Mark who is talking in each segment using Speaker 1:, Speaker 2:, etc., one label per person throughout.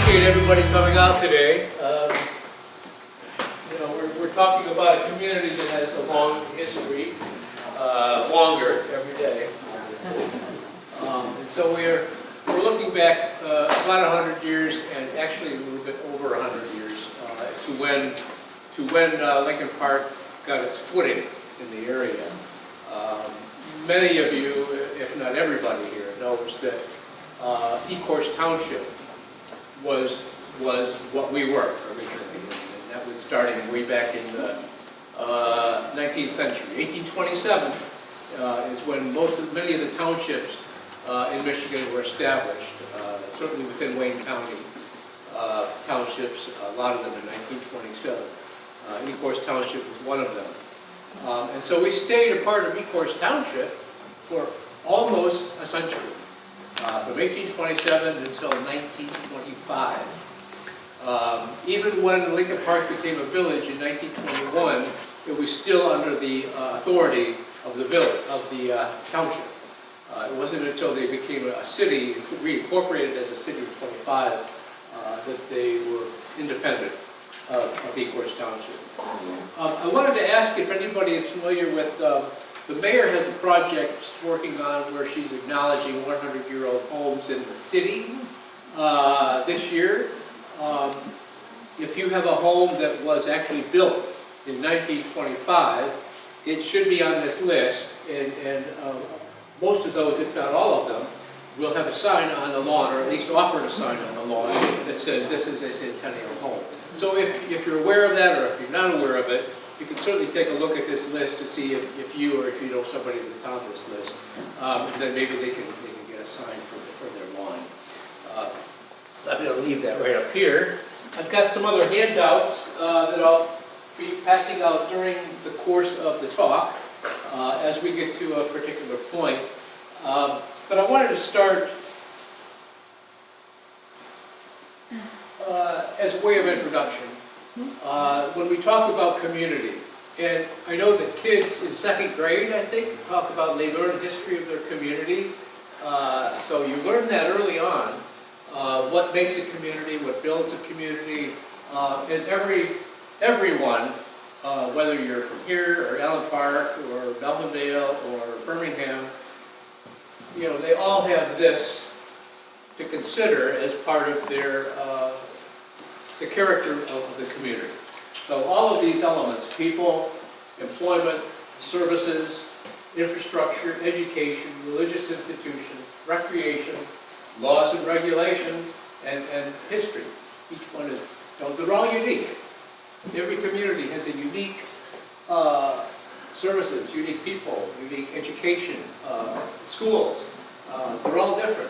Speaker 1: appreciate everybody coming out today. We're talking about a community that has a long history, longer every day, obviously. And so we're looking back about 100 years, and actually a little bit over 100 years, to when Lincoln Park got its footing in the area. Many of you, if not everybody here, knows that Ecorse Township was what we were originally, and that was starting way back in the 19th century. 1827 is when many of the townships in Michigan were established, certainly within Wayne County townships, a lot of them in 1927. Ecorse Township was one of them. And so we stayed a part of Ecorse Township for almost a century. From 1827 until 1925. Even when Lincoln Park became a village in 1921, it was still under the authority of the village, of the township. It wasn't until they became a city, reincorporated as a city in 25, that they were independent of Ecorse Township. I wanted to ask if anybody is familiar with the mayor has a project she's working on where she's acknowledging 100-year-old homes in the city this year. If you have a home that was actually built in 1925, it should be on this list, and most of those, if not all of them, will have a sign on the lawn, or at least offer a sign on the lawn that says this is a centennial home. So if you're aware of that, or if you're not aware of it, you can certainly take a look at this list to see if you or if you know somebody that's on this list, and then maybe they can get a sign for their lawn. So I'm going to leave that right up here. I've got some other handouts that I'll be passing out during the course of the talk as we get to a particular point. But I wanted to start as a way of introduction. When we talk about community, and I know that kids in second grade, I think, they learn history of their community. So you learn that early on, what makes a community, what builds a community, and everyone, whether you're from here, or Allen Park, or Melvindale, or Birmingham, they all have this to consider as part of their the character of the community. So all of these elements, people, employment, services, infrastructure, education, religious institutions, recreation, laws and regulations, and history. Each one is, they're all unique. Every community has a unique services, unique people, unique education, schools. They're all different.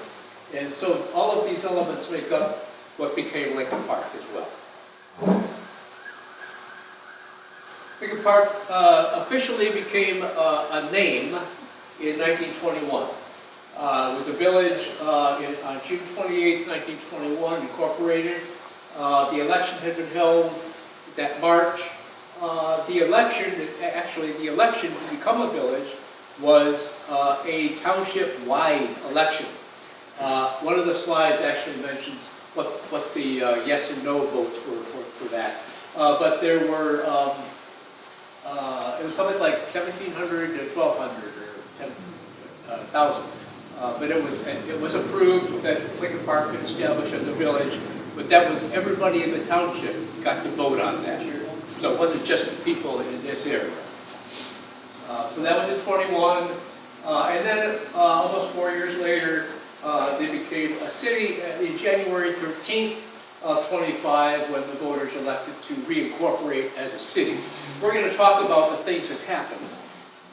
Speaker 1: And so all of these elements make up what became Lincoln Park as well. Lincoln Park officially became a name in 1921. It was a village on June 28, 1921, incorporated. The election had been held that March. The election to become a village was a township-wide election. One of the slides actually mentions what the yes and no votes were for that. But there were, it was something like 1,700 to 1,200 or 10,000. But it was approved that Lincoln Park could establish as a village, but that was everybody in the township got to vote on that. So it wasn't just the people in this area. So that was in 21, and then almost 4 years later, they became a city in January 13th of 25 when the voters elected to reincorporate as a city. We're going to talk about the things that happened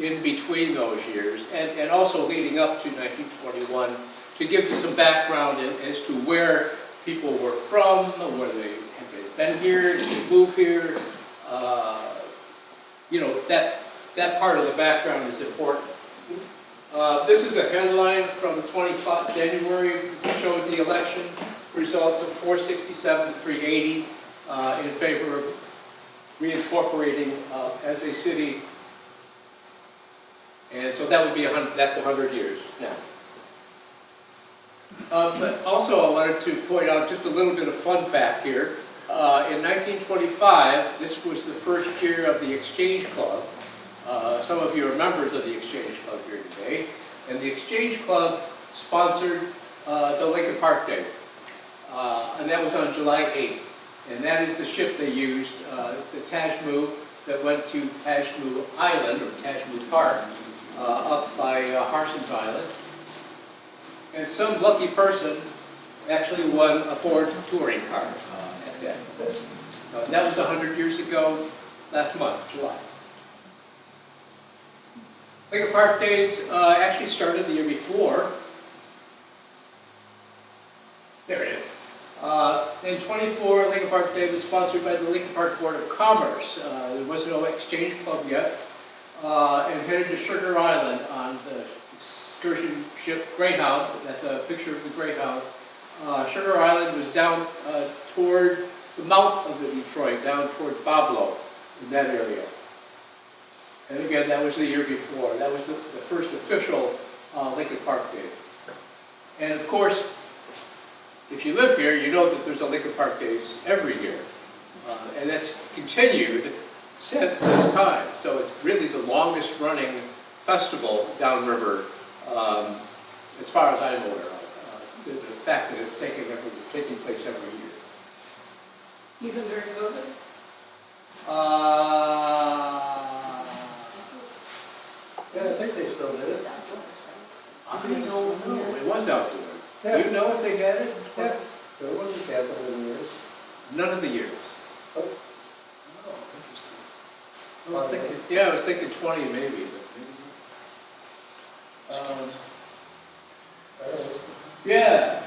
Speaker 1: in between those years and also leading up to 1921 to give you some background as to where people were from, where they had been here, did they move here. That part of the background is important. This is a headline from 25 January, which shows the election results of 467 to 380 in favor of reincorporating as a city. And so that would be that's 100 years now. But also I wanted to point out just a little bit of fun fact here. In 1925, this was the first year of the Exchange Club. Some of you are members of the Exchange Club here today. And the Exchange Club sponsored the Lincoln Park Day. And that was on July 8th. And that is the ship they used, the Tajmu, that went to Tajmu Island, or Tajmu Park, up by Harson's Island. And some lucky person actually won a Ford touring car at that event. That was 100 years ago, last month, July. Lincoln Park Days actually started the year before. There it is. In 24, Lincoln Park Day was sponsored by the Lincoln Park Board of Commerce. There was no Exchange Club yet. And headed to Sugar Island on the excursion ship Greyhound. That's a picture of the Greyhound. Sugar Island was down toward the mouth of the Detroit, down toward Bablo, in that area. And again, that was the year before. That was the first official Lincoln Park Day. And of course, if you live here, you know that there's a Lincoln Park Days every year. And that's continued since this time. So it's really the longest running festival downriver, as far as I'm aware of. The fact that it's taking place every year.
Speaker 2: Even during COVID?
Speaker 3: Yeah, I think they still did it.
Speaker 1: I don't know. It was outdoors.
Speaker 3: Yeah.
Speaker 1: Do you know if they had it?
Speaker 3: Yeah, there was a capital in years.
Speaker 1: None of the years.
Speaker 3: Oh.
Speaker 1: Oh, interesting. I was thinking 20 maybe. Yeah.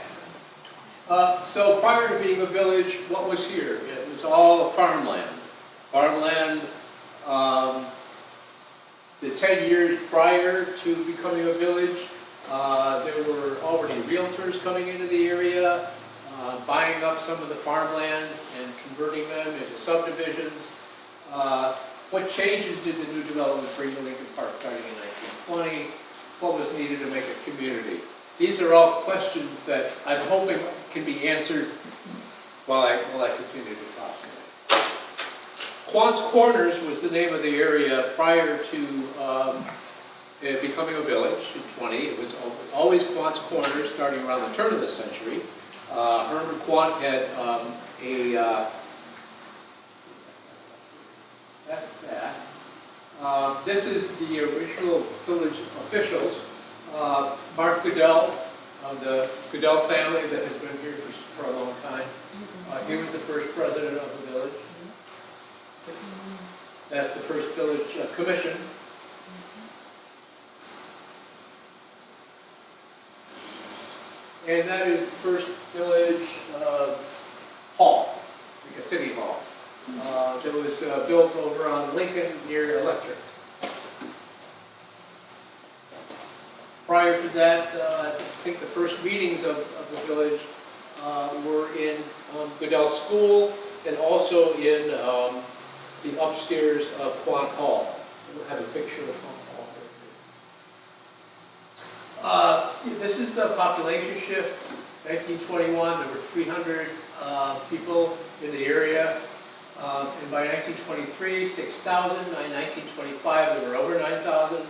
Speaker 1: So prior to being a village, what was here? It was all farmland. Farmland, the 10 years prior to becoming a village, there were already realtors coming into the area, buying up some of the farmlands and converting them into subdivisions. What changes did the new development bring to Lincoln Park starting in 1920? What was needed to make a community? These are all questions that I'm hoping can be answered while I continue to talk tonight. Quant's Corners was the name of the area prior to it becoming a village in 20. It was always Quant's Corners starting around the turn of the century. Herman Quant had that's that. This is the original village officials. Mark Goodell of the Goodell family that has been here for a long time. He was the first president of the village. That's the first village commission. And that is the first village hall, like a city hall, that was built over on Lincoln near Electric. Prior to that, I think the first meetings of the village were in Goodell School and also in the upstairs of Quant Hall. We'll have a picture of Quant Hall right here. This is the population shift. 1921, there were 300 people in the area. And by 1923, 6,000. By 1925, there were over 9,000.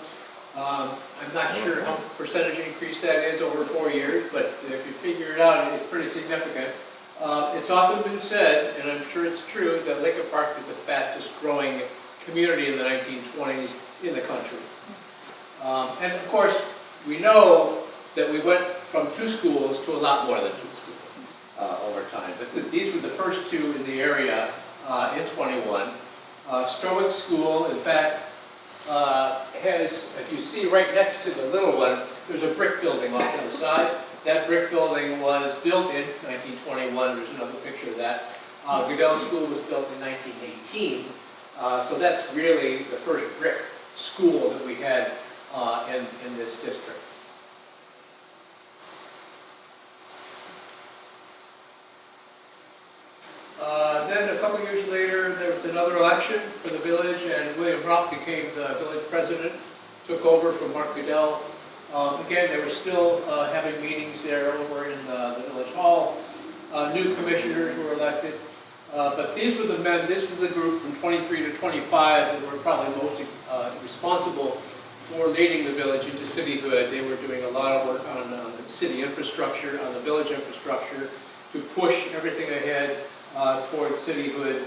Speaker 1: I'm not sure how percentage increase that is over 4 years, but if you figure it out, it's pretty significant. It's often been said, and I'm sure it's true, that Lincoln Park was the fastest growing community in the 1920s in the country. And of course, we know that we went from 2 schools to a lot more than 2 schools over time. But these were the first 2 in the area in 21. Stowick School, in fact, has, if you see right next to the little one, there's a brick building off to the side. That brick building was built in 1921. There's another picture of that. Goodell School was built in 1918. So that's really the first brick school that we had in this district. Then a couple years later, there was another election for the village, and William Rupp became the village president, took over from Mark Goodell. Again, they were still having meetings there over in the Village Hall. New commissioners were elected. But these were the men, this was the group from 23 to 25 that were probably most responsible for leading the village into cityhood. They were doing a lot of work on the city infrastructure, on the village infrastructure, to push everything ahead towards cityhood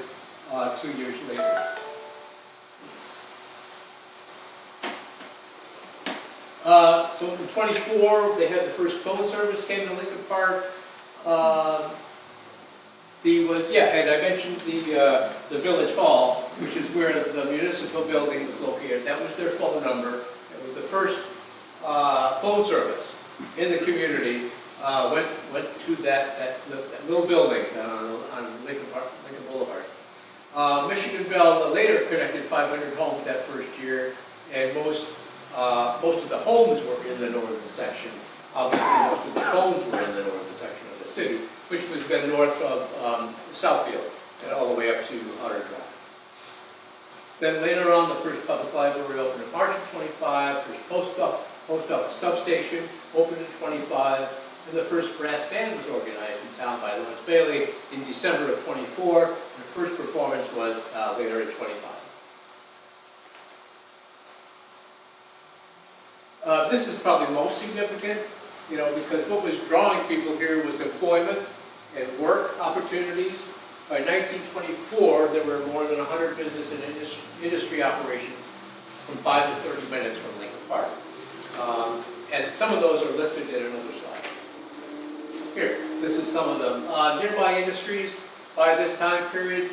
Speaker 1: 2 years later. So in 24, they had the first phone service came to Lincoln Park. And I mentioned the Village Hall, which is where the municipal building was located. That was their phone number. It was the first phone service in the community. Went to that little building on Lincoln Boulevard. Michigan Bell later connected 500 homes that first year, and most of the homes were in the northern section. Obviously, most of the phones were in the northern section of the city, which was then north of Southfield and all the way up to Otter Drive. Then later on, the first public library opened in March of 25, first post office substation opened in 25, and the first brass band was organized in town by Lawrence Bailey in December of 24. The first performance was later in 25. This is probably most significant, because what was drawing people here was employment and work opportunities. By 1924, there were more than 100 business and industry operations from 5 to 30 minutes from Lincoln Park. And some of those are listed in another slide. Here, this is some of them. Nearby industries, by this time period,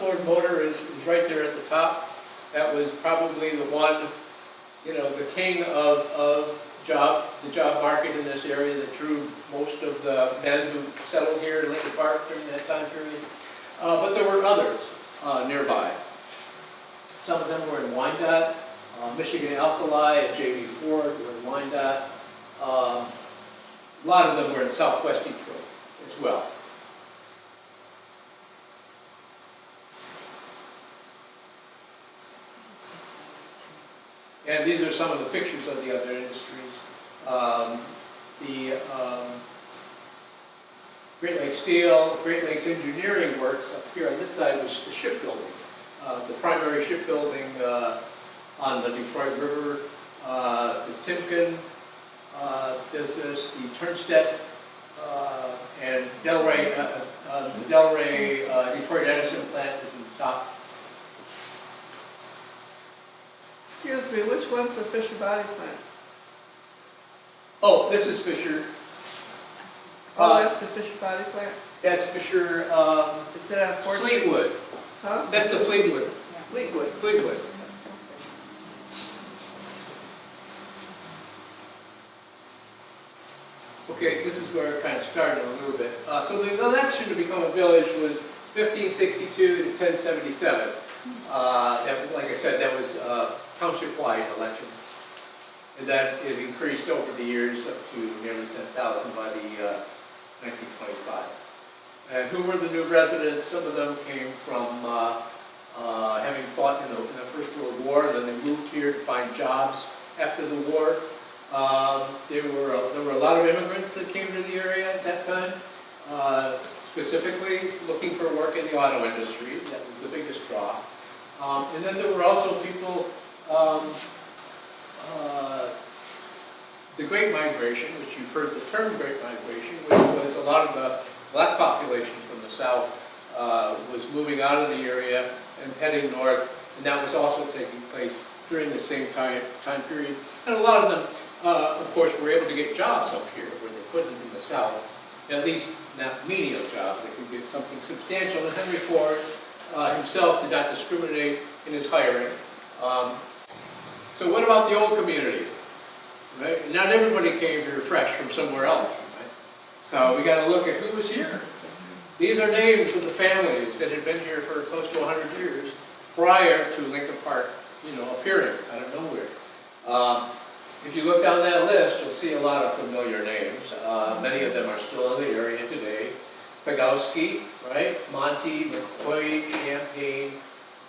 Speaker 1: Ford Motor is right there at the top. That was probably the one, the king of the job market in this area that drew most of the men who settled here in Lincoln Park during that time period. But there were others nearby. Some of them were in Wyandotte. Michigan Alkali and J.B. Ford were in Wyandotte. A lot of them were in southwest Detroit as well. And these are some of the pictures of the other industries. Great Lakes Steel, Great Lakes Engineering Works up here on this side was the shipbuilding. The primary shipbuilding on the Detroit River, the Timken business, the Turnstedt and Delray Detroit Edison plant is in the top.
Speaker 2: Excuse me, which one's the Fisher Body plant?
Speaker 1: Oh, this is Fisher.
Speaker 2: That's the Fisher Body plant?
Speaker 1: That's Fisher
Speaker 2: Is that a
Speaker 1: Fleetwood.
Speaker 2: Huh?
Speaker 1: That's the Fleetwood.
Speaker 2: Fleetwood.
Speaker 1: Fleetwood. Okay, this is where it kind of started a little bit. So the election to become a village was 1562 to 1077. That was, like I said, that was township-wide election. And that it increased over the years up to nearly 10,000 by the 1925. And who were the new residents? Some of them came from having fought in the First World War, and then they moved here to find jobs after the war. There were a lot of immigrants that came to the area at that time, specifically looking for work in the auto industry. That was the biggest draw. And then there were also people, the Great Migration, which you've heard the term Great Migration, which was a lot of the black population from the South was moving out of the area and heading north, and that was also taking place during the same time period. And a lot of them, of course, were able to get jobs up here where they couldn't in the South, at least not menial jobs. They could get something substantial. And Henry Ford himself did not discriminate in his hiring. So what about the old community? Right? Not everybody came here fresh from somewhere else. Right? So we got to look at who was here. These are names of the families that had been here for close to 100 years prior to Lincoln Park, appearing out of nowhere. If you look down that list, you'll see a lot of familiar names. Many of them are still in the area today. Pegowski, right? Monty, McCoy, Champagne,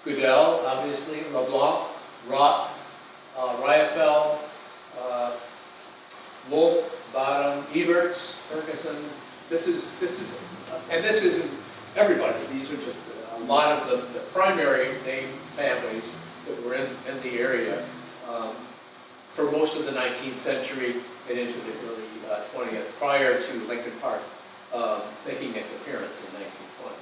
Speaker 1: Goodell, obviously, LeBlanc, Roth, Riefel, Wolf, Bottom, Eberts, Ferguson. This isn't everybody. These are just a lot of the primary name families that were in the area for most of the 19th century and into the early 20th, prior to Lincoln Park making its appearance in 1920.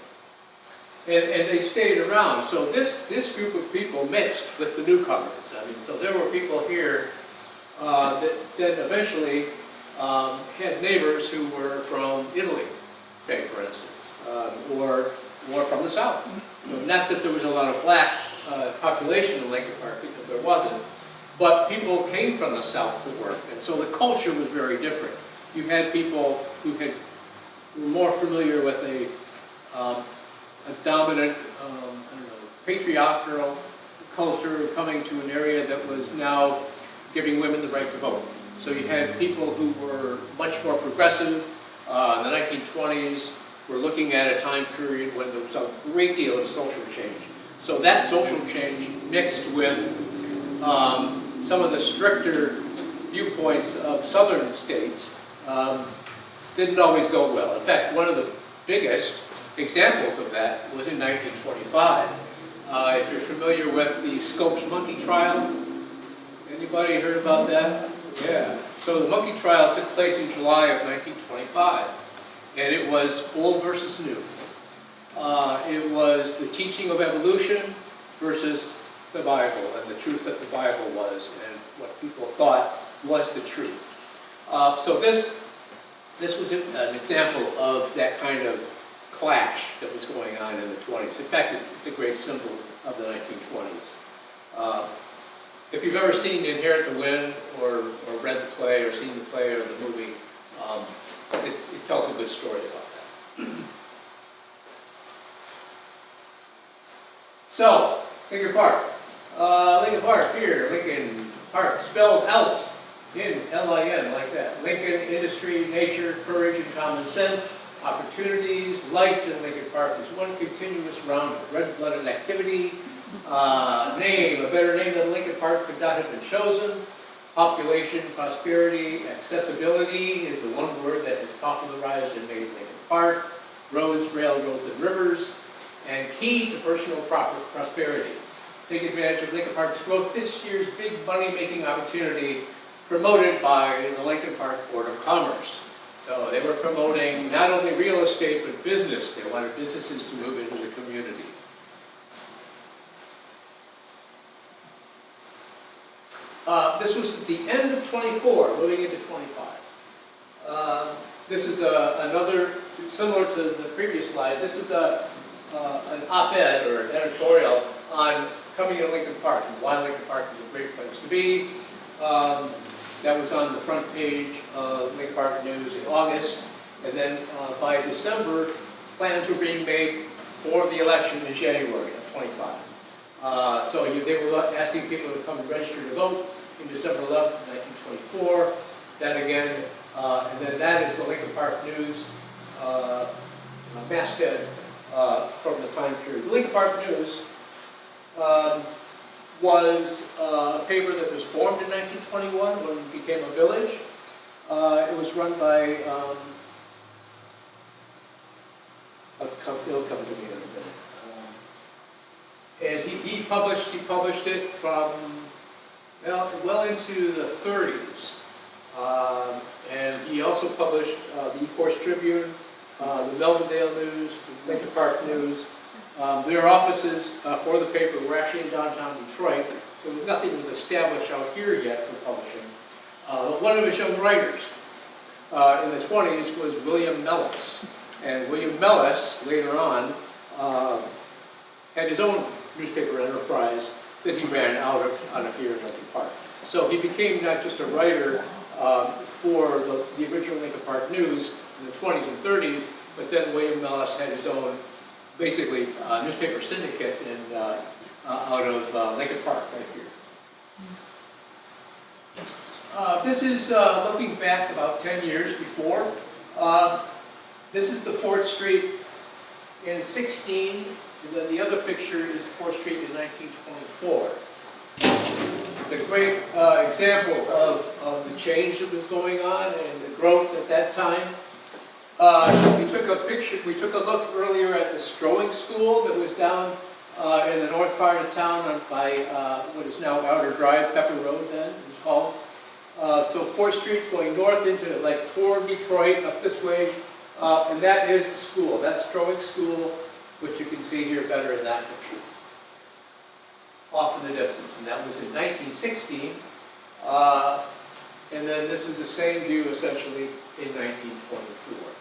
Speaker 1: And they stayed around. So this group of people mixed with the newcomers. I mean, so there were people here that then eventually had neighbors who were from Italy, say, for instance, or from the South. Not that there was a lot of black population in Lincoln Park, because there wasn't, but people came from the South to work, and so the culture was very different. You had people who were more familiar with a dominant, I don't know, patriarchal culture coming to an area that was now giving women the right to vote. So you had people who were much more progressive. In the 1920s, we're looking at a time period when there was a great deal of social change. So that social change mixed with some of the stricter viewpoints of southern states didn't always go well. In fact, one of the biggest examples of that was in 1925. If you're familiar with the Scopes monkey trial, anybody heard about that? Yeah. So the monkey trial took place in July of 1925, and it was old versus new. It was the teaching of evolution versus the Bible, and the truth that the Bible was, and what people thought was the truth. So this was an example of that kind of clash that was going on in the 20s. In fact, it's a great symbol of the 1920s. If you've ever seen Inherit the Wind, or read the play, or seen the play or the movie, it tells a good story about that. So, Lincoln Park. Lincoln Park here, Lincoln Park, spelled out in L-I-N, like that. Lincoln, industry, nature, courage, and common sense, opportunities, life in Lincoln Park is one continuous round of red-blooded activity. Name, a better name than Lincoln Park could not have been chosen. Population, prosperity, accessibility is the one word that is popularized and made Lincoln Park. Roads, railroads, and rivers. And key to personal prosperity. Take advantage of Lincoln Park's growth. This year's big money-making opportunity promoted by the Lincoln Park Board of Commerce. So they were promoting not only real estate, but business. They wanted businesses to move into the community. This was at the end of 24, moving into 25. This is another, similar to the previous slide, this is an op-ed or an editorial on coming to Lincoln Park and why Lincoln Park is a great place to be. That was on the front page of Lincoln Park News in August, and then by December, plans were being made for the election in January of 25. So they were asking people to come and register to vote in December 11th, 1924. That again, and then that is the Lincoln Park News masthead from the time period. The Lincoln Park News was a paper that was formed in 1921 when it became a village. It was run by, it'll come to me in a minute. And he published it from, well into the 30s. And he also published the Ecorse Tribune, the Melvindale News, the Lincoln Park News. Their offices for the paper were actually in downtown Detroit, so nothing was established out here yet for publishing. But one of his young writers in the 20s was William Mellis. And William Mellis, later on, had his own newspaper enterprise that he ran out of here in Lincoln Park. So he became not just a writer for the original Lincoln Park News in the 20s and 30s, but then William Mellis had his own, basically, newspaper syndicate out of Lincoln Park right here. This is looking back about 10 years before. This is the 4th Street in 16, and then the other picture is 4th Street in 1924. It's a great example of the change that was going on and the growth at that time. We took a look earlier at the Strowing School that was down in the north part of town by what is now Outer Drive, Pepper Road then, it was called. So 4th Street going north into like toward Detroit, up this way, and that is the school. That's Strowing School, which you can see here better in that picture. Off in the distance, and that was in 1916. And then this is the same view essentially in 1924.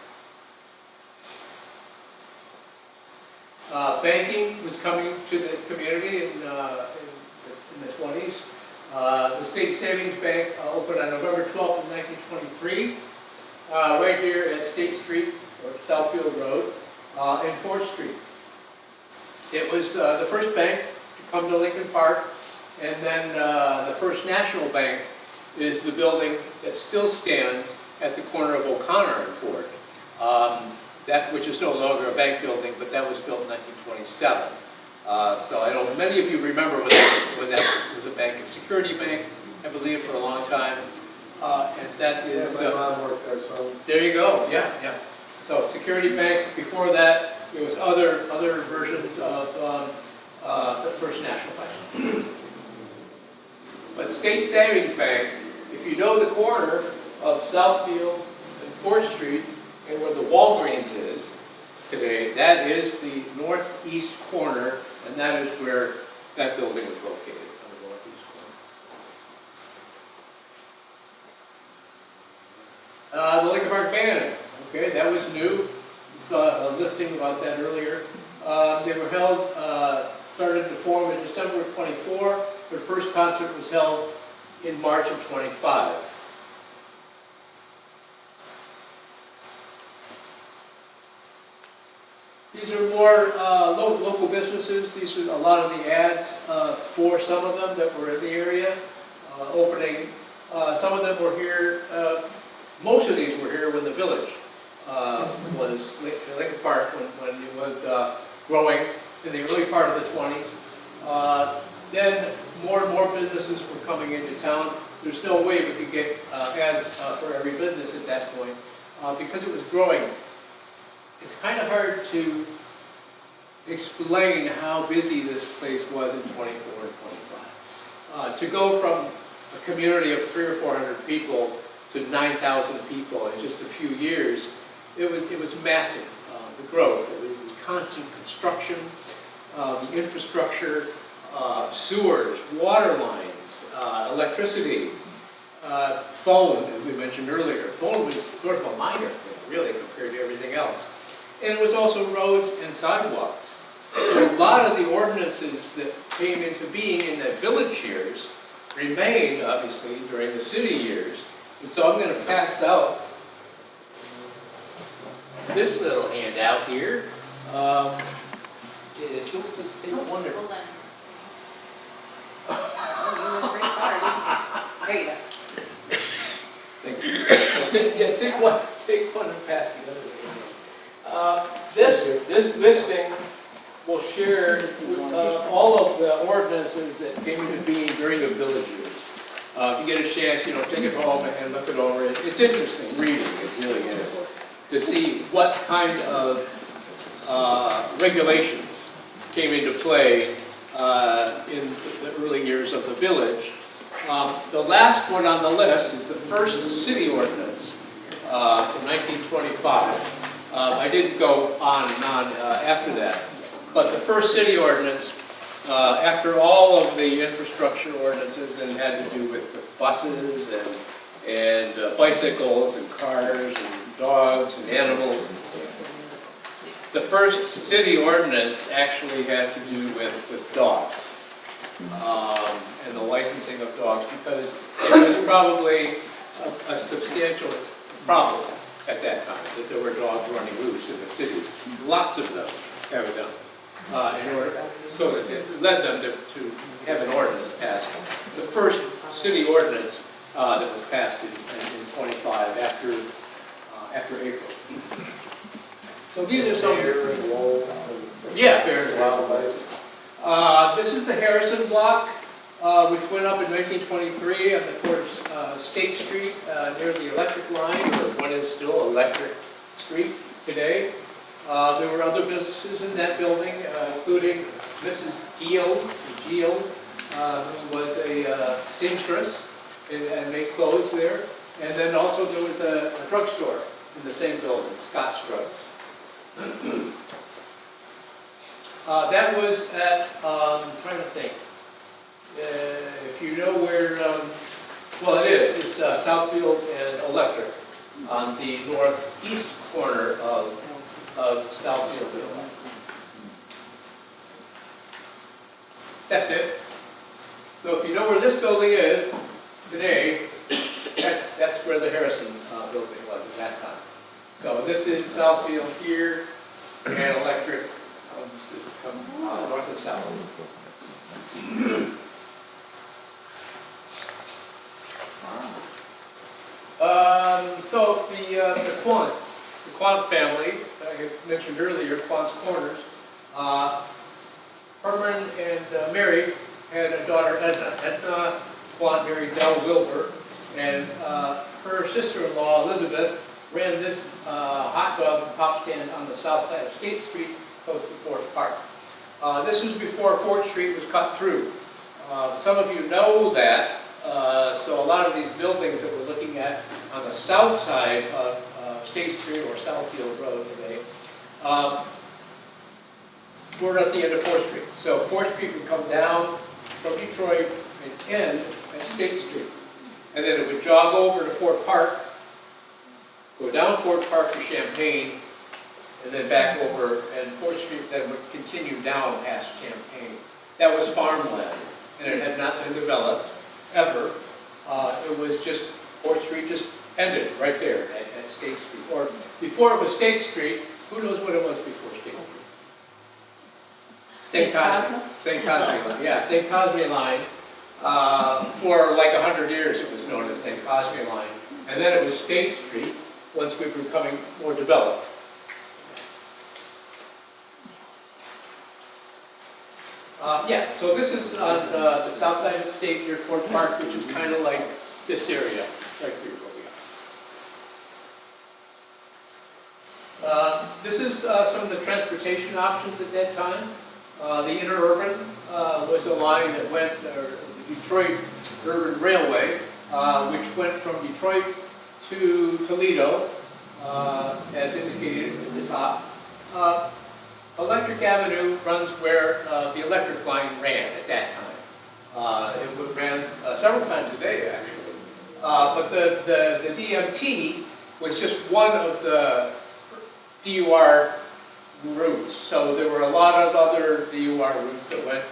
Speaker 1: Banking was coming to the community in the 20s. The State Savings Bank opened on November 12th of 1923, right here at State Street, or Southfield Road, and 4th Street. It was the first bank to come to Lincoln Park, and then the First National Bank is the building that still stands at the corner of O'Connor and Ford. That which is no longer a bank building, but that was built in 1927. So I know many of you remember when that was a bank, a security bank, I believe, for a long time. And that is...
Speaker 3: Yeah, my mom worked there, so...
Speaker 1: There you go, yeah. So security bank, before that, there was other versions of the First National Bank. But State Savings Bank, if you know the corner of Southfield and 4th Street, and where the Walgreens is today, that is the northeast corner, and that is where that building is located, on the northeast corner. The Lincoln Park Band, okay, that was new. We saw a listing about that earlier. They were held, started to form in December of 24. Their first concert was held in March of 25. These are more local businesses. These are a lot of the ads for some of them that were in the area opening. Some of them were here, most of these were here when the village was, Lincoln Park, when it was growing in the early part of the 20s. Then more and more businesses were coming into town. There's no way we could get ads for every business at that point because it was growing. It's kind of hard to explain how busy this place was in 24 and 25. To go from a community of 300 or 400 people to 9,000 people in just a few years, it was massive, the growth. It was constant construction, the infrastructure, sewers, water lines, electricity, phone, as we mentioned earlier. Phone was sort of a minor thing, really, compared to everything else. And it was also roads and sidewalks. So a lot of the ordinances that came into being in the village years remained, obviously, during the city years. And so I'm going to pass out this little handout here. If you'll just take one there.
Speaker 4: Hold on. Oh, you went very far, didn't you? There you go.
Speaker 1: Thank you. Yeah, take one and pass the other. This listing will share all of the ordinances that came into being during the village years. If you get a chance, take it home and look it over. It's interesting reading, it really is, to see what kind of regulations came into play in the early years of the village. The last one on the list is the first city ordinance from 1925. I didn't go on and on after that, but the first city ordinance, after all of the infrastructure ordinances that had to do with buses and bicycles and cars and dogs and animals, the first city ordinance actually has to do with dogs and the licensing of dogs, because it was probably a substantial problem at that time, that there were dogs running loose in the city. Lots of them, evidently. So that it led them to have an ordinance passed. The first city ordinance that was passed in 25 after April. So these are some...
Speaker 3: Bear and wolves and...
Speaker 1: Yeah, bear and
Speaker 3: wildlife.
Speaker 1: This is the Harrison block. which went up in 1923 on the corner of State Street near the electric line, or what is still Electric Street today. There were other businesses in that building, including Mrs. Gield, who was a seamstress and made clothes there. And then also there was a drugstore in the same building, Scott's Drugs. That was at, I'm trying to think, if you know where, well it is, it's Southfield and Electric on the northeast corner of Southfield and Electric. That's it. So if you know where this building is today, that's where the Harrison building was at that time. So this is Southfield here, and Electric north and south. So the Quant family, I mentioned earlier, Quant's Corners. Herman and Mary had a daughter, Edna. Edna Quant married Del Wilbur, and her sister-in-law, Elizabeth, ran this hot dog and pop stand on the south side of State Street, close to Forest Park. This was before 4th Street was cut through. Some of you know that, so a lot of these buildings that we're looking at on the south side of State Street or Southfield Road today were at the end of 4th Street. So 4th Street would come down from Detroit and end at State Street. And then it would jog over to Fort Park, go down Fort Park to Champaign, and then back over, and 4th Street then would continue down past Champaign. That was farmland, and it had not been developed, ever. It was just, 4th Street just ended right there at State Street. Or before it was State Street, who knows what it was before State Street? St. Cosme. St. Cosme line, yeah, St. Cosme line. For like 100 years it was known as St. Cosme line. And then it was State Street once we were becoming more developed. Yeah, so this is on the south side of the state near Fort Park, which is kind of like this area right here where we are. This is some of the transportation options at that time. The interurban was a line that went, or the Detroit Urban Railway, which went from Detroit to Toledo, as indicated at the top. Electric Avenue runs where the electric line ran at that time. It ran several times a day, actually. But the DMT was just one of the DUR routes. So there were a lot of other DUR routes that went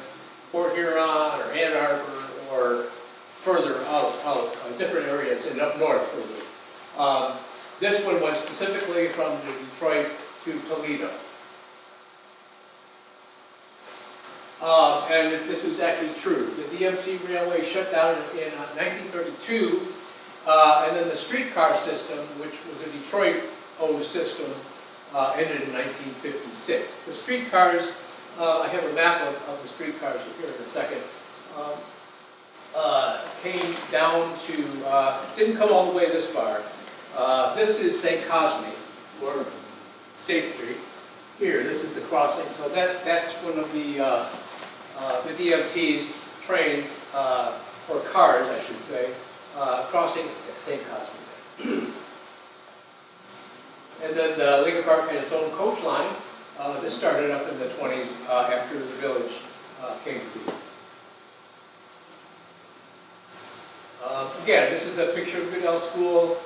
Speaker 1: Port Huron or Ann Arbor or further out different areas and up north further. This one was specifically from Detroit to Toledo. And this is actually true. The DMT railway shut down in 1932, and then the streetcar system, which was a Detroit-owned system, ended in 1956. The streetcars, I have a map of the streetcars here in a second, came down to, didn't come all the way this far. This is St. Cosme, or State Street. Here, this is the crossing. So that's one of the DMT's trains, or cars, I should say, crossing St. Cosme. And then the Lincoln Park had its own coach line. This started up in the 20s after the village came to be. Again, this is a picture of Goodell School.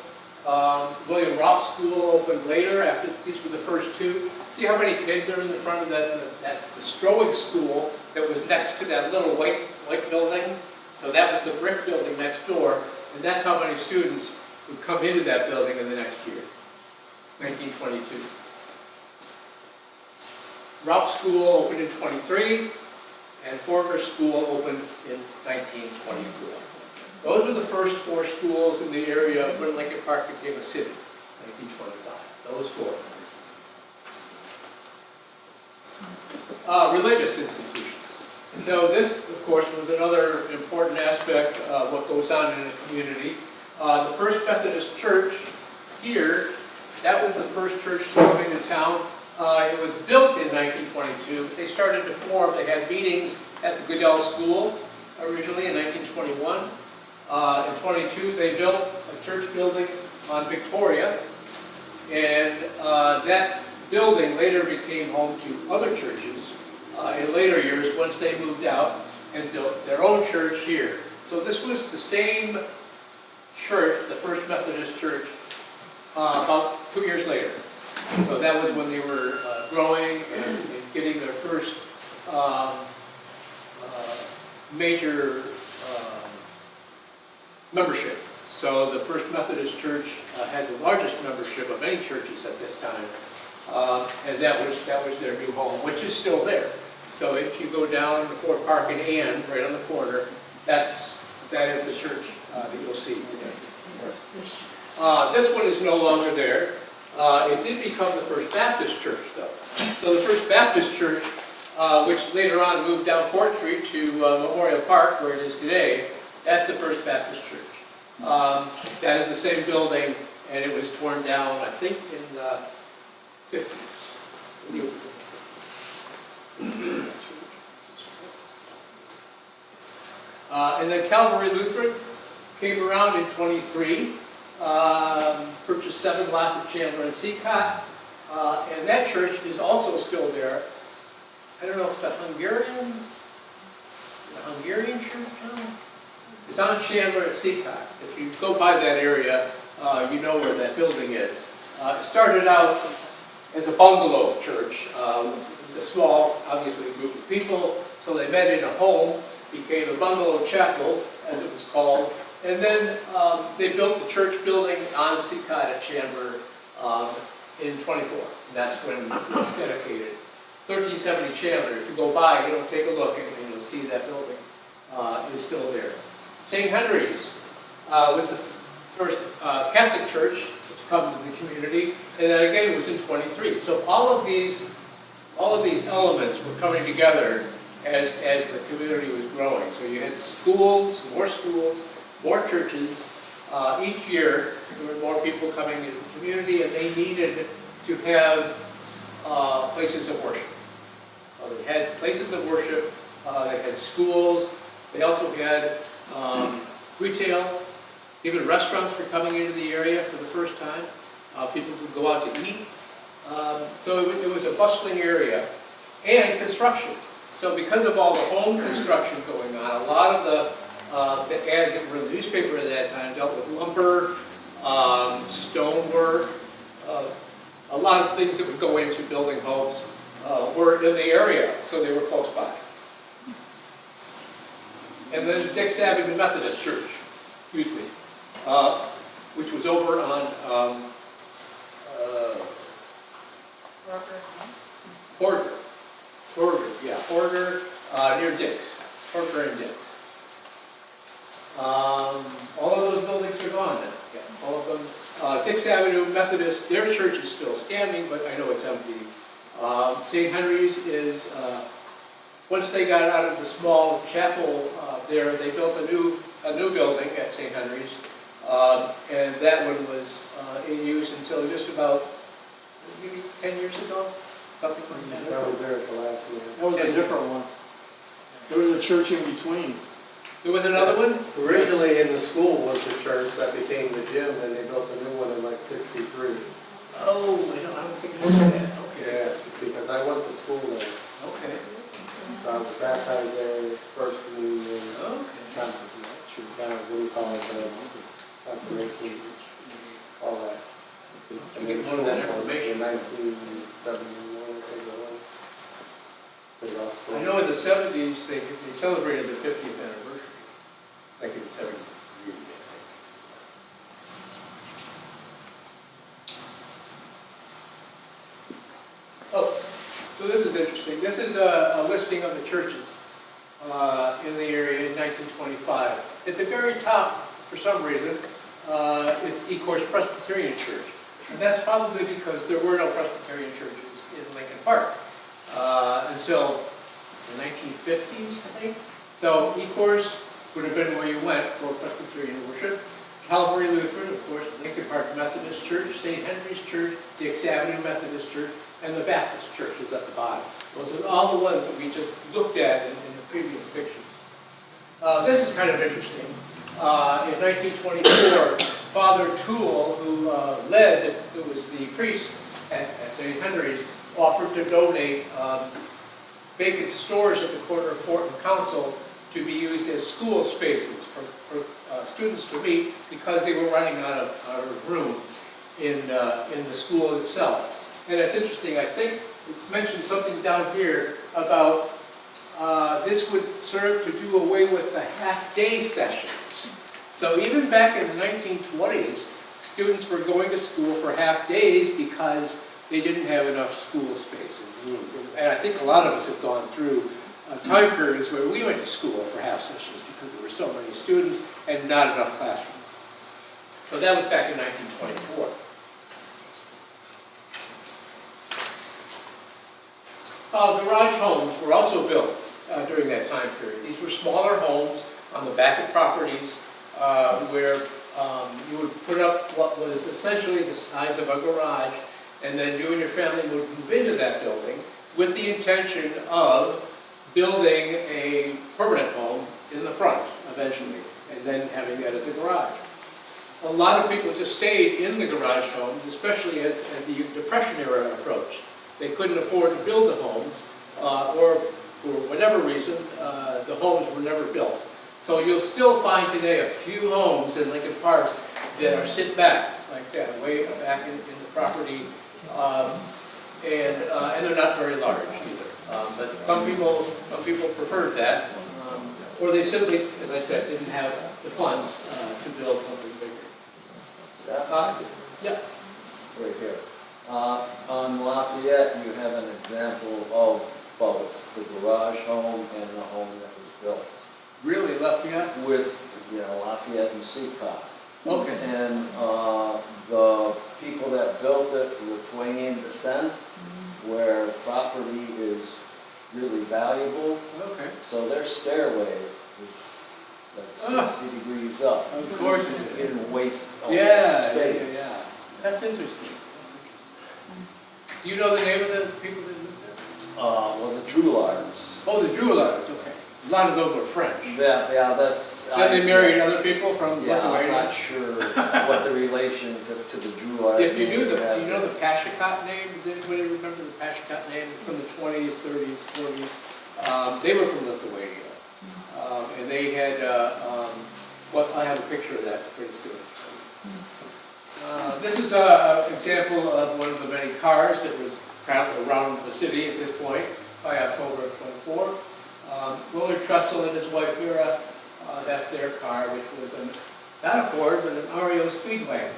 Speaker 1: William Ropp School opened later. After these were the first two. See how many kids are in the front of that? That's the Stroig School that was next to that little white building. So that was the brick building next door, and that's how many students would come into that building in the next year, 1922. Ropp School opened in 23, and Forger School opened in 1924. Those were the first four schools in the area when Lincoln Park became a city, 1925. Those four. Religious institutions. So this, of course, was another important aspect of what goes on in a community. The First Methodist Church here, that was the first church to come into town. It was built in 1922. They started to form, they had meetings at the Goodell School originally in 1921. In 22, they built a church building on Victoria, and that building later became home to other churches in later years once they moved out and built their own church here. So this was the same church, the First Methodist Church, about 2 years later. So that was when they were growing and getting their first major membership. So the First Methodist Church had the largest membership of any churches at this time, and that was their new home, which is still there. So if you go down to Fort Park and Ann, right on the corner, that is the church that you'll see today. This one is no longer there. It did become the First Baptist Church, though. So the First Baptist Church, which later on moved down Fort Street to Memorial Park, where it is today, that's the First Baptist Church. That is the same building, and it was torn down, I think, in the 50s. I believe it was in the 50s. And then Calvary Lutheran came around in 23, purchased 7 lots at Chandler and Seacott, and that church is also still there. I don't know if it's a Hungarian church. It's on Chandler at Seacott. If you go by that area, you know where that building is. It started out as a bungalow church. It was a small, obviously, group of people, so they met in a home, became a bungalow chapel, as it was called, and then they built the church building on Seacott at Chandler in 24. And that's when it was dedicated. 1370 Chandler, if you go by, take a look, and you'll see that building is still there. St. Henry's was the first Catholic church to come to the community, and then again it was in 23. So all of these elements were coming together as the community was growing. So you had schools, more churches. Each year there were more people coming into the community, and they needed to have places of worship. They had places of worship, they had schools, they also had retail, even restaurants were coming into the area for the first time. People could go out to eat. So it was a bustling area, and construction. So because of all the home construction going on, a lot of the ads that were in the newspaper at that time dealt with lumber, stonework, a lot of things that would go into building homes were in the area, so they were close by. And then the Dix Avenue Methodist Church, which was over on Horger, near Dix, Horger and Dix. All of those buildings are gone now. Yeah, all of them. Dix Avenue Methodist, their church is still standing, but I know it's empty. St. Henry's is, once they got out of the small chapel there, they built a new building at St. Henry's, and that one was in use until just about maybe 10 years ago, something like that.
Speaker 3: I was there at the last meeting.
Speaker 5: That was a different one. There was a church in between.
Speaker 1: There was another one?
Speaker 3: Originally in the school was the church that became the gym, and they built a new one in like 63.
Speaker 1: Oh, I don't think I know that. Okay.
Speaker 3: Yeah, because I went to school there.
Speaker 1: Okay.
Speaker 3: I was baptized there, first communion,
Speaker 1: Okay.
Speaker 3: kind of what do you call it, confirmation, all that.
Speaker 1: You get more of that information.
Speaker 3: In 1971, I think it was.
Speaker 1: I know in the 70s they celebrated their 50th anniversary, like in 73, I think. Oh, so this is interesting. This is a listing of the churches in the area in 1925. At the very top, for some reason, is Ecorse Presbyterian Church. And that's probably because there were no Presbyterian churches in Lincoln Park until the 1950s, I think. So Ecorse would have been where you went for Presbyterian worship. Calvary Lutheran, of course, Lincoln Park Methodist Church, St. Henry's Church, Dix Avenue Methodist Church, and the Baptist Church is at the bottom. Those are all the ones that we just looked at in the previous pictures. This is kind of interesting. In 1924, Father Toole, who was the priest at St. Henry's, offered to donate vacant stores at the corner of Fort and Council to be used as school spaces for students to meet because they were running out of room in the school itself. And it's interesting, I think it's mentioned something down here about this would serve to do away with the half-day sessions. So even back in the 1920s, students were going to school for half days because they didn't have enough school space and rooms. And I think a lot of us have gone through time periods where we went to school for half sessions because there were so many students and not enough classrooms. So that was back in 1924. Garage homes were also built during that time period. These were smaller homes on the back of properties where you would put up what was essentially the size of a garage, and then you and your family would move into that building with the intention of building a permanent home in the front eventually, and then having that as a garage. A lot of people just stayed in the garage homes, especially as the Depression era approached. They couldn't afford to build the homes, or for whatever reason, the homes were never built. So you'll still find today a few homes in Lincoln Park that are sit back like that, way back in the property, and they're not very large either. But some people preferred that, or they simply, as I said, didn't have the funds to build something bigger. Yeah.
Speaker 6: Right here. On Lafayette, you have an example of both the garage home and the home that was built.
Speaker 1: Really, Lafayette?
Speaker 6: With, Lafayette and Seacott.
Speaker 1: Okay.
Speaker 6: And the people that built it with Lithuanian descent, where property is really valuable.
Speaker 1: Okay.
Speaker 6: So their stairway is like 60 degrees up.
Speaker 1: Of course.
Speaker 6: They didn't waste all that space.
Speaker 1: Yeah. That's interesting. Do you know the name of the people that lived there?
Speaker 6: Well, the Droulards.
Speaker 1: Oh, the Droulards, okay. A lot of those were French.
Speaker 6: Yeah, that's.
Speaker 1: Then they married other people from
Speaker 6: Yeah, I'm
Speaker 1: Lithuania?
Speaker 6: not sure what the relations to the Droulards.
Speaker 1: If you do do you know the Pashikot name? Does anybody remember the Pashikot name from the 20s, 30s, 40s? They were from Lithuania. And they had, I have a picture of that pretty soon. This is an example of one of the many cars that was traveling around the city at this point by October of 24. Willard Trussell and his wife Vera, that's their car, which was not a Ford, but an REO Speedway.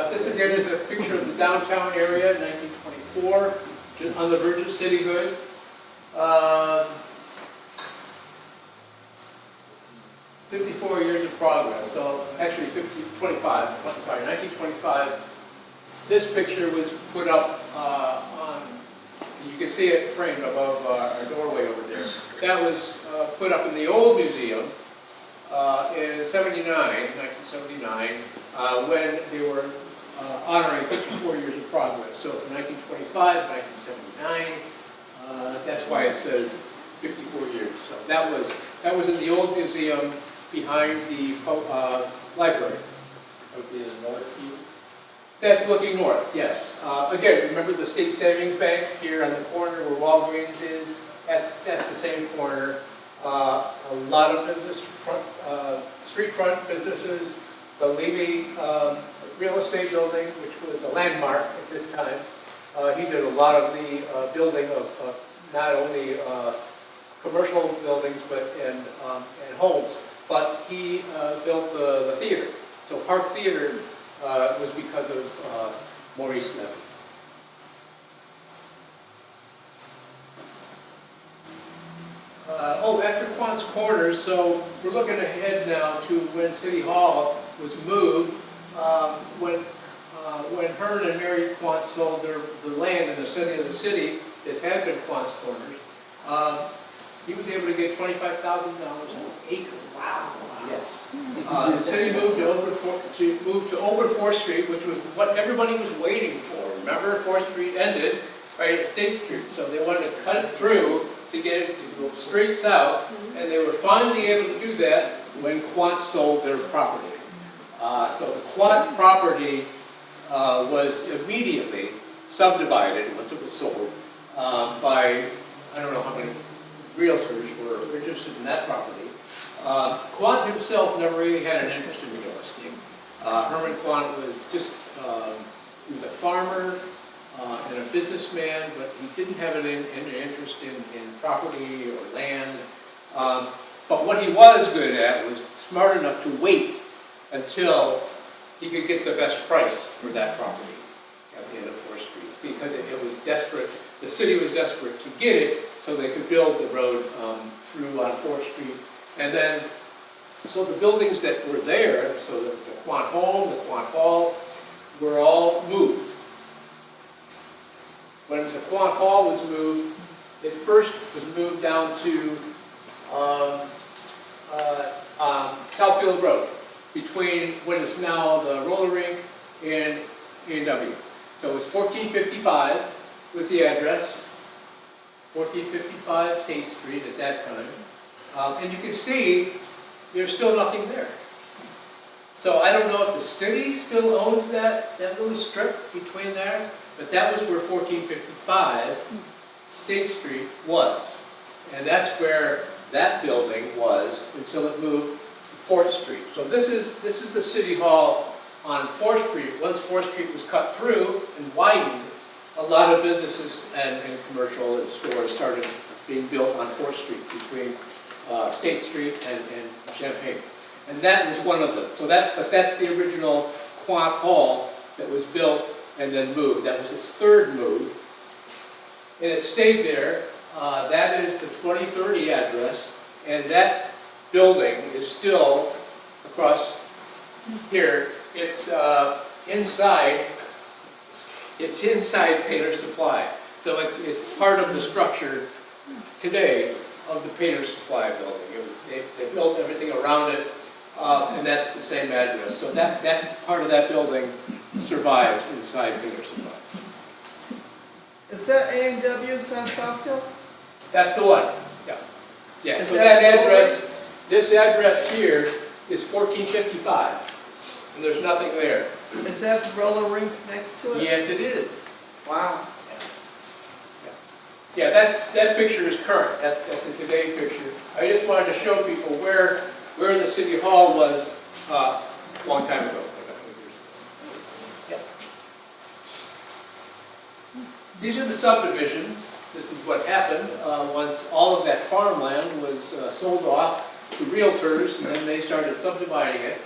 Speaker 1: This again is a picture of the downtown area in 1924, just on the verge of cityhood. 54 years of progress, so actually 1925. This picture was put up you can see it framed above our doorway over there. That was put up in the old museum in 1979, when they were honoring 54 years of progress. So from 1925 to 1979, that's why it says 54 years. So that was in the old museum behind the library.
Speaker 6: Would be the north view.
Speaker 1: That's looking north, yes. Again, remember the State Savings Bank here on the corner where Walgreens is? That's the same corner. A lot of street front businesses. The Levy real estate building, which was a landmark at this time. He did a lot of the building of not only commercial buildings and homes, but he built the theater. So Park Theater was because of Maurice Levy. After Quant's Corners, so we're looking ahead now to when City Hall was moved. When Herman and Mary Quant sold the land in the city that had been Quant's Corners, he was able to get $25,000 an acre.
Speaker 4: Wow.
Speaker 1: Yes. The city moved to Open 4th Street, which was what everybody was waiting for. Remember, 4th Street ended right at State Street, so they wanted to cut it through to get it to go straight south, and they were finally able to do that when Quant sold their property. So the Quant property was immediately subdivided once it was sold by, I don't know how many realtors were interested in that property. Quant himself never really had an interest in real estate. Herman Quant was just, he was a farmer and a businessman, but he didn't have any interest in property or land. But what he was good at was smart enough to wait until he could get the best price for that property at the end of 4th Street, because it was desperate. The city was desperate to get it so they could build the road through on 4th Street. And then, so the buildings that were there, so the Quant Home, the Quant Hall, were all moved. When the Quant Hall was moved, it first was moved down to Southfield Road, between what is now the roller rink and A&W. So it was 1455 was the address, 1455 State Street at that time. And you can see there's still nothing there. So I don't know if the city still owns that little strip between there, but that was where 1455 State Street was. And that's where that building was until it moved to 4th Street. So this is the City Hall on 4th Street. Once 4th Street was cut through and widened, a lot of businesses and commercial and stores started being built on 4th Street between State Street and Champaign. And that was one of them. So but that's the original Quant Hall that was built and then moved. That was its third move. And it stayed there. That is the 2030 address. And that building is still across here. It's inside. It's inside Painter Supply. So it's part of the structure today of the Painter Supply building. They built everything around it, and that's the same address. So that part of that building survives inside Painter Supply.
Speaker 2: Is that A&W's on Southfield?
Speaker 1: That's the one. Yeah. Yeah.
Speaker 2: Is
Speaker 1: So
Speaker 2: that
Speaker 1: that address, this address here is 1455, and there's nothing there.
Speaker 2: Is that the roller rink next to it?
Speaker 1: Yes, it is.
Speaker 2: Wow.
Speaker 1: Yeah, that picture is current. That's a today picture. I just wanted to show people where the City Hall was a long time ago, like 100 years ago. Yeah. These are the subdivisions. This is what happened once all of that farmland was sold off to realtors, and then they started subdividing it.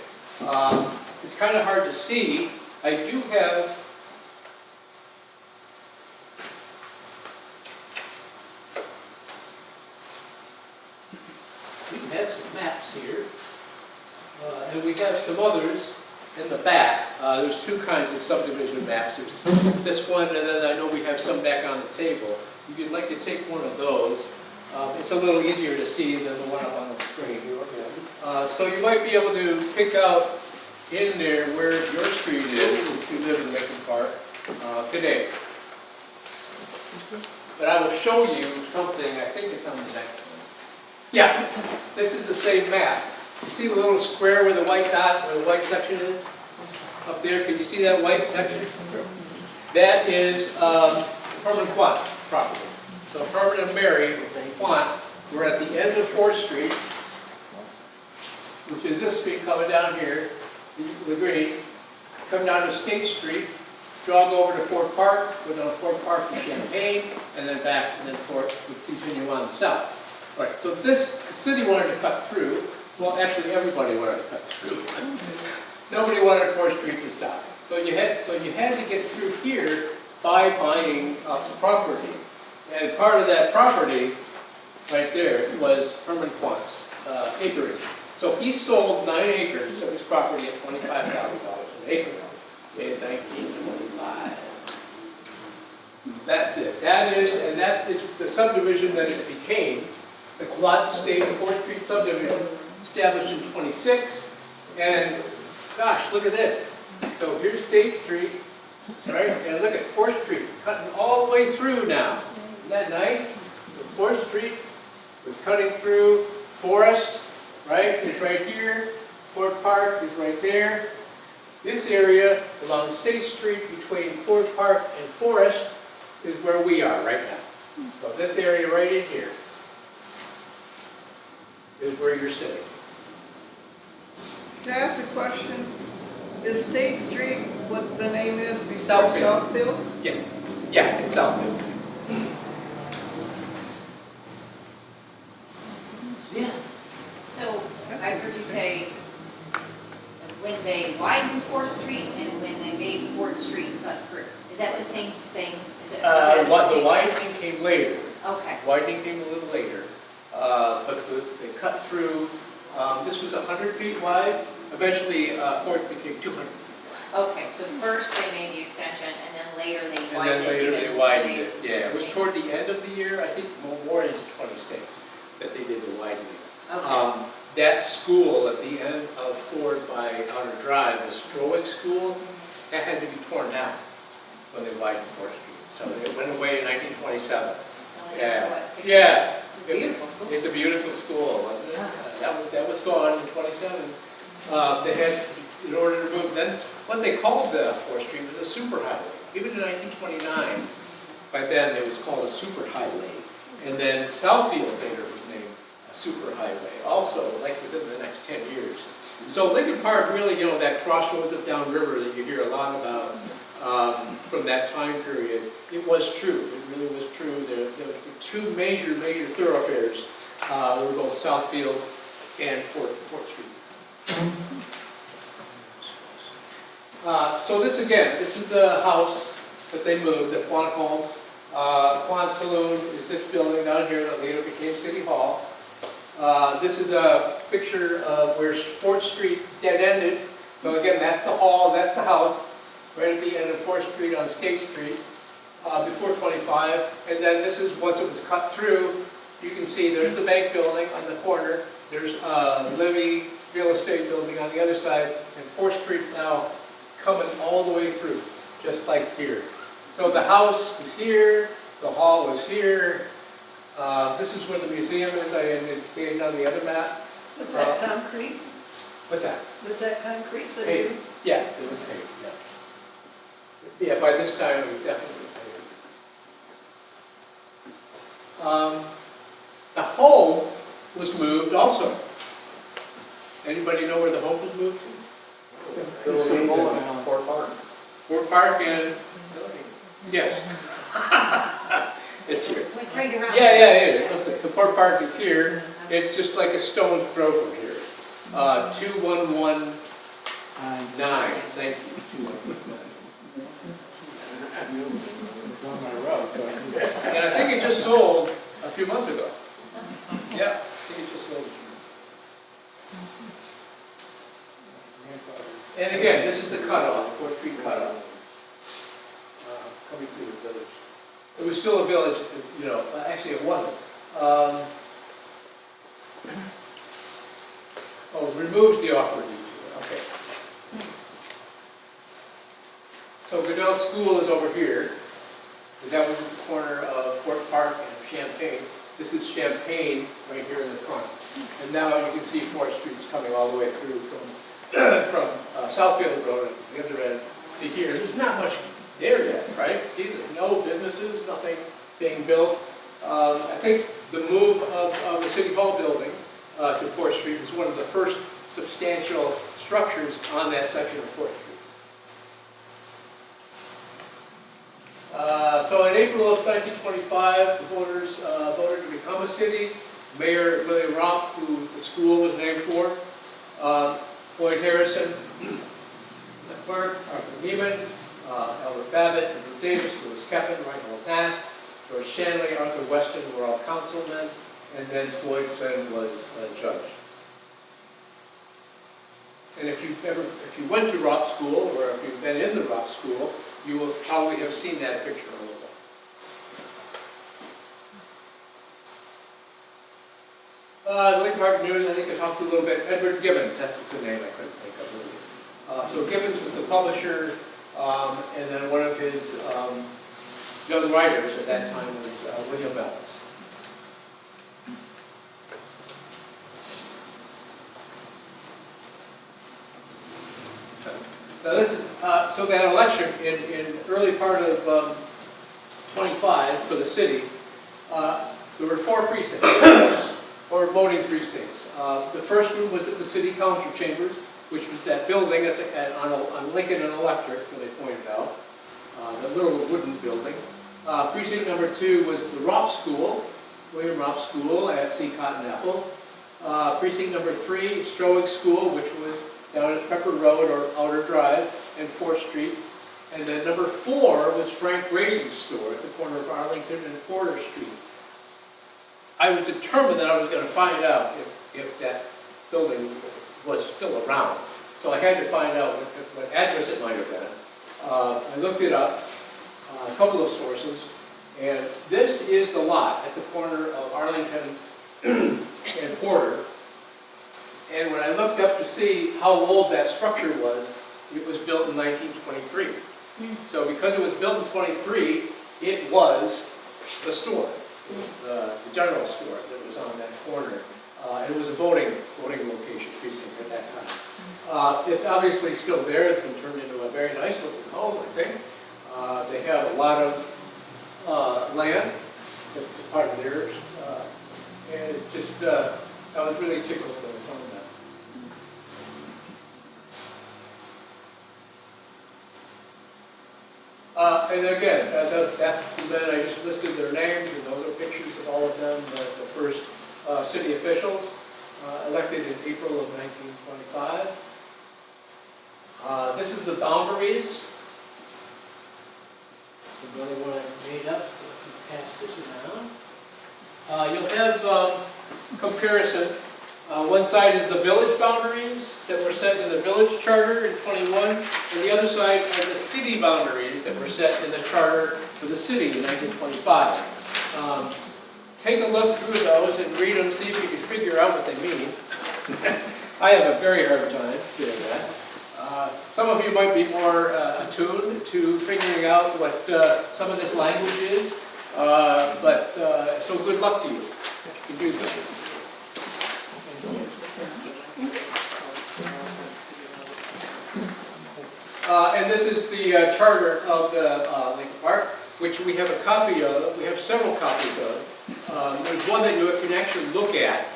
Speaker 1: It's kind of hard to see. I do have some maps here, and we have some others in the back. There's two kinds of subdivision maps. There's this one, and then I know we have some back on the table. If you'd like to take one of those, it's a little easier to see than the one up on the screen. So you might be able to pick out in there where your street is, since you live in Lincoln Park today. But I will show you something, I think it's on the next one. Yeah, this is the same map. You see the little square with the white dot, where the white section is? Up there, can you see that white section? That is Herman Quant's property. So Herman and Mary Quant were at the end of 4th Street, which is this street coming down here, the green, come down to State Street, jog over to Fort Park, go down to Fort Park to Champaign, and then back, and then Fort would continue on the south. Right, so the city wanted to cut through. Well, actually, everybody wanted to cut through. Nobody wanted 4th Street to stop. So you had to get through here by buying the property. And part of that property, right there, was Herman Quant's acreage. So he sold 9 acres of his property at $25,000 an acre in 1925. That's it. That is the subdivision that it became, the Quad State 4th Street subdivision, established in 26. And gosh, look at this. So here's State Street, right? And look at 4th Street, cutting all the way through now. Isn't that nice? So 4th Street was cutting through Forest, right? It's right here. Ford Park is right there. This area along State Street between Ford Park and Forest is where we are right now. So this area right in here is where you're sitting.
Speaker 2: Can I ask a question? Is State Street what the name is before
Speaker 1: Southfield.
Speaker 2: Southfield?
Speaker 1: Yeah, it's Southfield. Yeah.
Speaker 4: So I heard you say when they widened 4th Street and when they made 4th Street cut through. Is that the same thing? Is that the
Speaker 1: The
Speaker 4: same-
Speaker 1: widening came later.
Speaker 4: Okay.
Speaker 1: Widening came a little later, but they cut through. This was 100 feet wide. Eventually, Fort became 200 feet wide.
Speaker 4: Okay, so first they made the extension and then later they
Speaker 1: And
Speaker 4: widened it.
Speaker 1: then later they
Speaker 4: even-
Speaker 1: widened it. Yeah, it was toward the end of the year, I think more into 26, that they did the widening.
Speaker 4: Okay.
Speaker 1: That school at the end of Ford by Outer Drive, the Stroic School, that had to be torn down when they widened 4th Street. So it went away in 1927.
Speaker 4: So only
Speaker 1: Yeah.
Speaker 4: what, 6
Speaker 1: Yeah.
Speaker 4: years? Beautiful school.
Speaker 1: It's a beautiful school, wasn't it? That was gone in 27. They had, in order to move, then what they called the 4th Street was a superhighway. Even in 1929, by then it was called a superhighway. And then Southfield later was named a superhighway, also like within the next 10 years. So Lincoln Park really, you know, that crossroads of downriver that you hear a lot about from that time period, it was true. It really was true. There were two major thoroughfares. They were both Southfield and 4th Street. So this is the house that they moved, the Quan home. Quan Saloon is this building down here that later became City Hall. This is a picture of where 4th Street dead-ended. So again, that's the hall, that's the house, right at the end of 4th Street on State Street, before 25. And then this is, once it was cut through, you can see there's the bank building on the corner. There's Livy Real Estate Building on the other side, and 4th Street now coming all the way through, just like here. So the house was here, the hall was here. This is where the museum is, I indicated on the other map.
Speaker 7: Was that concrete?
Speaker 1: What's that?
Speaker 7: Was that concrete that
Speaker 1: Paved.
Speaker 7: you?
Speaker 1: Yeah, it was paved, yeah. Yeah, by this time it was definitely paved. The home was moved also. Anybody know where the home was moved to?
Speaker 3: Fort Park.
Speaker 1: Fort Park and, yes. It's here.
Speaker 4: It's like right around.
Speaker 1: Yeah. Listen, so Fort Park is here. It's just like a stone's throw from here. 2119, thank you, 2119.
Speaker 3: It's on my road, so.
Speaker 1: And I think it just sold a few months ago. Yeah, I think it just sold a few months ago. And again, this is the cutoff, 4th Street cutoff. Coming through the village. It was still a village, you know, actually it wasn't. Removes the awkward detour, okay. So Goodell School is over here, because that was at the corner of Fort Park and Champaign. This is Champaign right here in the front. And now you can see 4th Street's coming all the way through from Southfield Road at the other end to here. There's not much there yet, right? See, there's no businesses, nothing being built. I think the move of the City Hall building to 4th Street was one of the first substantial structures on that section of 4th Street. So in April of 1925, the voters voted to become a city. Mayor William Romp, who the school was named for, Floyd Harrison, the clerk, Arthur Neiman, Albert Babbitt, Edward Davis, Louis Keppen, Reinhold Nass, George Shanley, Arthur Weston were all councilmen, and then Floyd Flynn was a judge. And if you went to Ropp School, or if you've been in the Ropp School, you will probably have seen that picture a little bit. The Lincoln Market News, I think I talked a little bit. Edward Gibbons, that's the name I couldn't think of. So Gibbons was the publisher, and then one of his young writers at that time was William Ellis. So this is so that election in early part of 25 for the city. There were 4 precincts, 4 voting precincts. The first one was at the city council chambers, which was that building on Lincoln and Electric, that they pointed out, the little wooden building. Precinct number 2 was the Ropp School, William Ropp School at Seacott and Ethel. Precinct number 3, Stroig School, which was down at Pepper Road or Outer Drive and 4th Street. And then number 4 was Frank Grayson's store at the corner of Arlington and Porter Street. I was determined that I was going to find out if that building was still around. So I had to find out what address it might have been. I looked it up, a couple of sources, and this is the lot at the corner of Arlington and Porter. And when I looked up to see how old that structure was, it was built in 1923. So because it was built in 23, it was the store. It was the general store that was on that corner. It was a voting location precinct at that time. It's obviously still there. It's been turned into a very nice looking home, I think. They have a lot of land that's part of theirs. And it's just, I was really tickled when I found that. And again, that's the men, I just listed their names, and those are pictures of all of them, the first city officials, elected in April of 1925. This is the boundaries. Another one I made up, so if you pass this around. You'll have comparison. One side is the village boundaries that were set in the village charter in 21, and the other side are the city boundaries that were set in the charter for the city in 1925. Take a look through those and read them, see if you can figure out what they mean. I have a very hard time doing that. Some of you might be more attuned to figuring out what some of this language is, so good luck to you. You can do this. And this is the charter of the Lincoln Park, which we have a copy of. We have several copies of. There's one that you can actually look at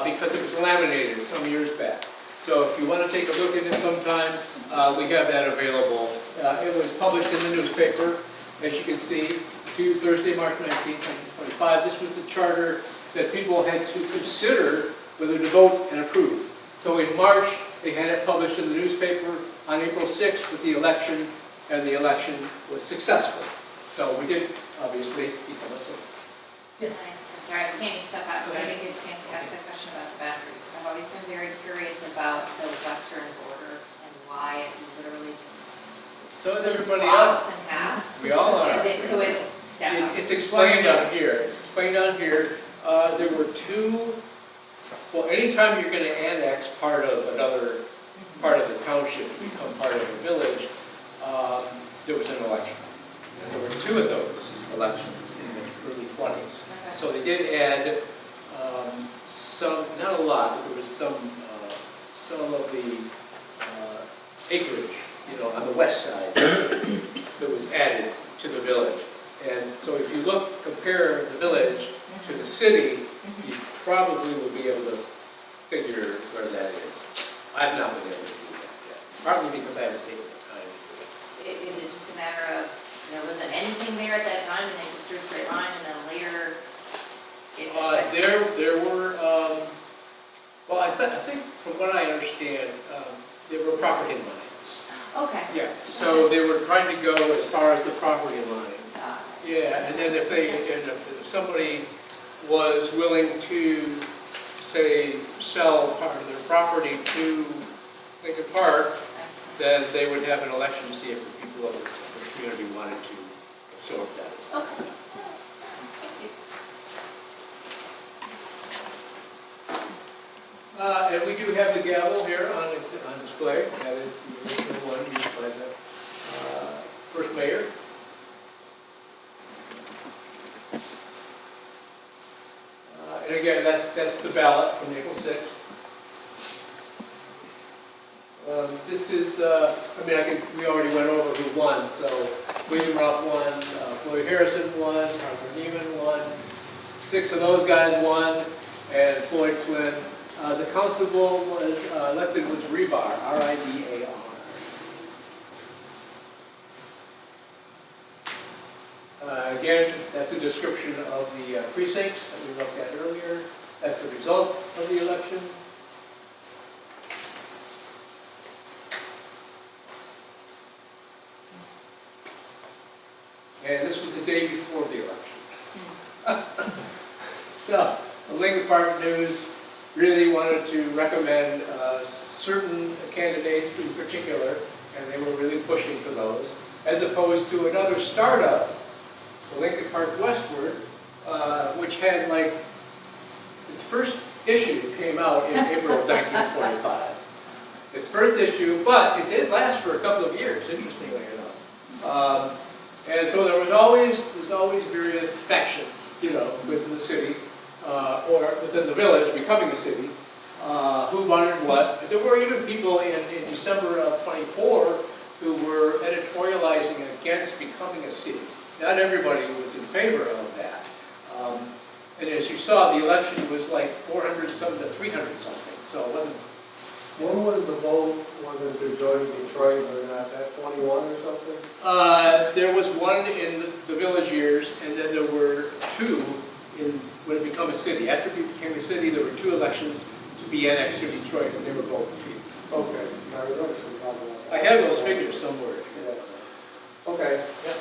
Speaker 1: because it was laminated some years back. So if you want to take a look at it sometime, we have that available. It was published in the newspaper, as you can see, to Thursday, March 19th, 1925. This was the charter that people had to consider whether to vote and approve. So in March, they had it published in the newspaper. On April 6th was the election, and the election was successful. So we did, obviously, become a city.
Speaker 4: Yes. I'm sorry, I was handing stuff out, so I didn't get a chance to ask the question about the boundaries. I've always been very curious about the western border and why it literally just
Speaker 1: So is
Speaker 4: splits
Speaker 1: everybody
Speaker 4: blocks
Speaker 1: else.
Speaker 4: in half.
Speaker 1: We all are.
Speaker 4: Is it, so it, yeah.
Speaker 1: It's explained on here. It's explained on here. There were 2, well, anytime you're going to annex part of another part of the township, become part of the village, there was an election. And there were 2 of those elections in the early 20s.
Speaker 4: Okay.
Speaker 1: So they did add some, not a lot, but there was some of the acreage, on the west side that was added to the village. And so if you compare the village to the city, you probably will be able to figure where that is. I've not been able to do that yet, partly because I haven't taken the time to do it.
Speaker 4: Is it just a matter of, wasn't anything there at that time and they just drew a straight line and then later?
Speaker 1: There were, well, I think from what I understand, there were property lines.
Speaker 4: Okay.
Speaker 1: Yeah, so they were trying to go as far as the property line. Yeah, and then if somebody was willing to, say, sell part of their property to Lincoln Park, then they would have an election to see if the people of the community wanted to absorb that as well.
Speaker 4: Okay.
Speaker 1: And we do have the gavel here on display. That is the original one used by the first mayor. And again, that's the ballot from April 6th. This is, we already went over who won. So William Rupp won, Floyd Harrison won, Arthur Neiman won. 6 of those guys won, and Floyd Flynn. The constable was elected was Rebar, R-I-B-A-R. Again, that's a description of the precincts that we looked at earlier. That's the result of the election. And this was the day before the election. So, the Lincoln Park News really wanted to recommend certain candidates in particular, and they were really pushing for those, as opposed to another startup, the Lincoln Park Westward, which had like, its first issue came out in April of 1925. Its first issue, but it did last for a couple of years, interestingly enough. And so there's always various factions, within the city, or within the village, becoming a city, who wanted what. There were even people in December of 24 who were editorializing against becoming a city. Not everybody was in favor of that. And as you saw, the election was like 400-something to 300-something, so it wasn't.
Speaker 3: When was the vote whether to join Detroit or not, at 21 or something?
Speaker 1: There was one in the village years, and then there were 2 when it became a city. After it became a city, there were 2 elections to be annexed to Detroit, and they were both defeated.
Speaker 3: Okay, I remember some talking about that.
Speaker 1: I have those figures somewhere. If you want.
Speaker 3: Okay.
Speaker 1: Yeah.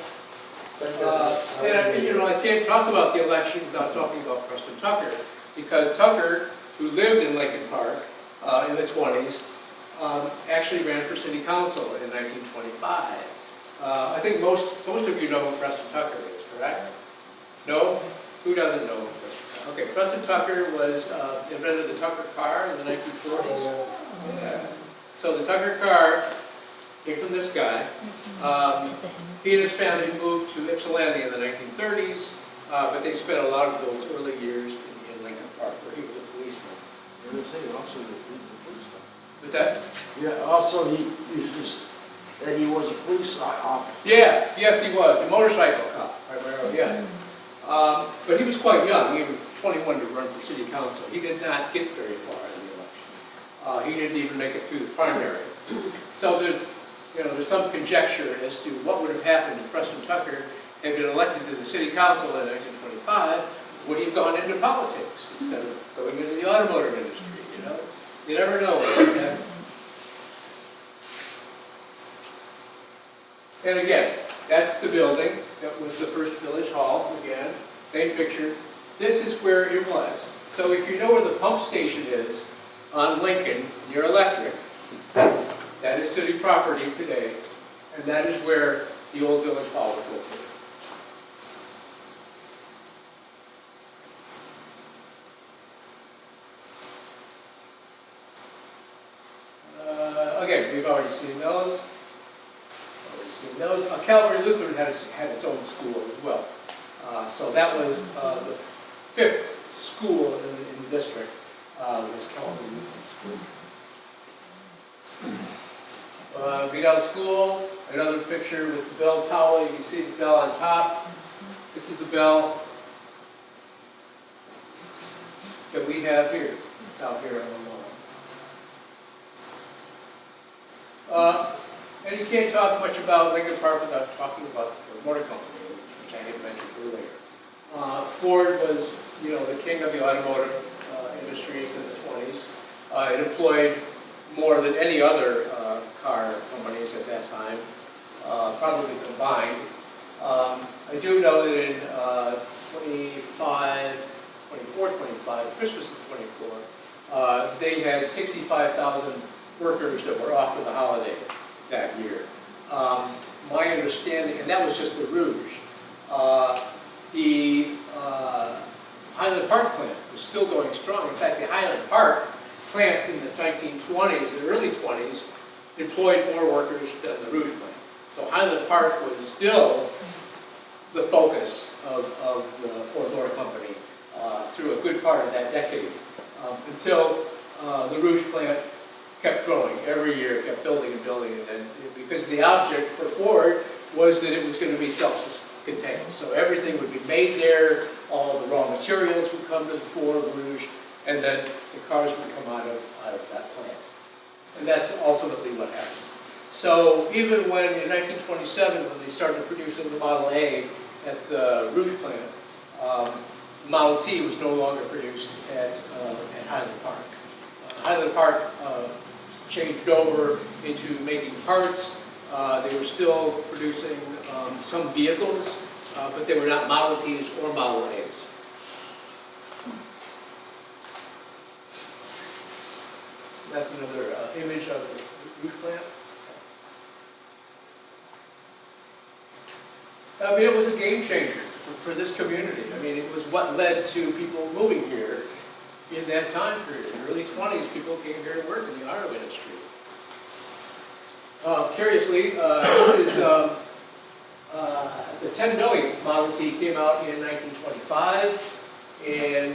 Speaker 3: Thank you.
Speaker 1: I can't talk about the election without talking about Preston Tucker, because Tucker, who lived in Lincoln Park in the 20s, actually ran for city council in 1925. I think most of you know who Preston Tucker is, correct? No? Who doesn't know who Preston Tucker? Okay, Preston Tucker was invented the Tucker car in the 1940s. Yeah. So the Tucker car came from this guy. He and his family moved to Ypsilanti in the 1930s, but they spent a lot of those early years in Lincoln Park, where he was a policeman. What's that?
Speaker 8: Yeah, also he was a police officer.
Speaker 1: Yeah, yes he was, a motorcycle cop, primarily, yeah. But he was quite young, he was 21 to run for city council. He did not get very far in the election. He didn't even make it through the primary. So there's some conjecture as to what would have happened if Preston Tucker had been elected to the city council in 1925. Would he have gone into politics instead of going into the automotive industry, You never know what would happen. And again, that's the building. That was the first village hall, again. Same picture. This is where it was. So if you know where the pump station is on Lincoln, near Electric, that is city property today, and that is where the old village hall was located. Again, we've already seen those. Calvary Lutheran had its own school as well. So that was the 5th school in the district, was Calvary Lutheran School. Vidal School, another picture with the bell tower. You can see the bell on top. This is the bell that we have here. It's out here on the lawn. And you can't talk much about Lincoln Park without talking about the motor company, which I had mentioned earlier. Ford was, the king of the automotive industries in the 20s. It employed more than any other car companies at that time, probably combined. I do know that in 25, Christmas of 24, they had 65,000 workers that were off for the holiday that year. My understanding, and that was just the Rouge, the Highland Park plant was still going strong. In fact, the Highland Park plant in the 1920s, the early 20s, employed more workers than the Rouge plant. So Highland Park was still the focus of the Ford Motor Company through a good part of that decade, until the Rouge plant kept growing every year, kept building and building, and then because the object for Ford was that it was going to be self-contained. So everything would be made there, all the raw materials would come to the Ford Rouge, and then the cars would come out of that plant. And that's ultimately what happened. So even when in 1927, when they started producing the Model A at the Rouge plant, Model T was no longer produced at Highland Park. Highland Park changed over into making parts. They were still producing some vehicles, but they were not Model Ts or Model As. That's another image of the Rouge plant. I mean, it was a game changer for this community. I mean, it was what led to people moving here in that time period. In the early 20s, people came here to work in the auto industry. Curiously, this is the 10 millionth Model T came out in 1925, and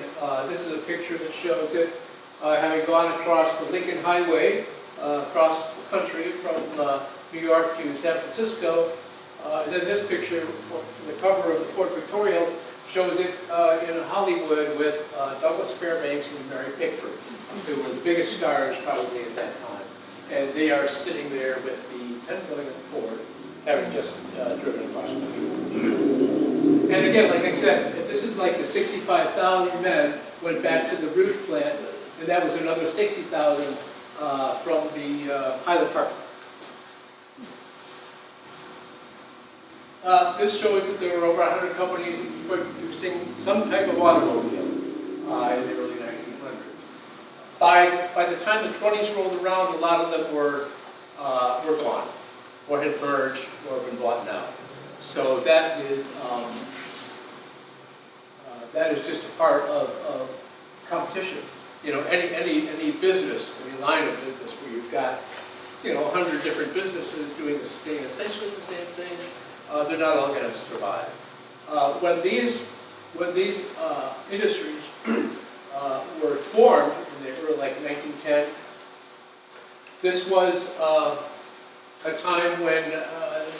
Speaker 1: this is a picture that shows it having gone across the Lincoln Highway, across the country from New York to San Francisco. And then this picture, the cover of the Ford Pictorial, shows it in Hollywood with Douglas Fairbanks and Mary Pickford, who were the biggest stars probably at that time. And they are sitting there with the 10 millionth Ford, having just driven across the country. And again, like I said, this is like the 65,000 men went back to the Rouge plant, and that was another 60,000 from the Highland Park. This shows that there were over 100 companies producing some type of automobile in the early 1900s. By the time the 20s rolled around, a lot of them were gone, or had merged, or been bought out. So that is just a part of competition. You know, any business, any line of business where you've got 100 different businesses doing essentially the same thing. They're not all going to survive. When these industries were formed in the early, like 1910, this was a time when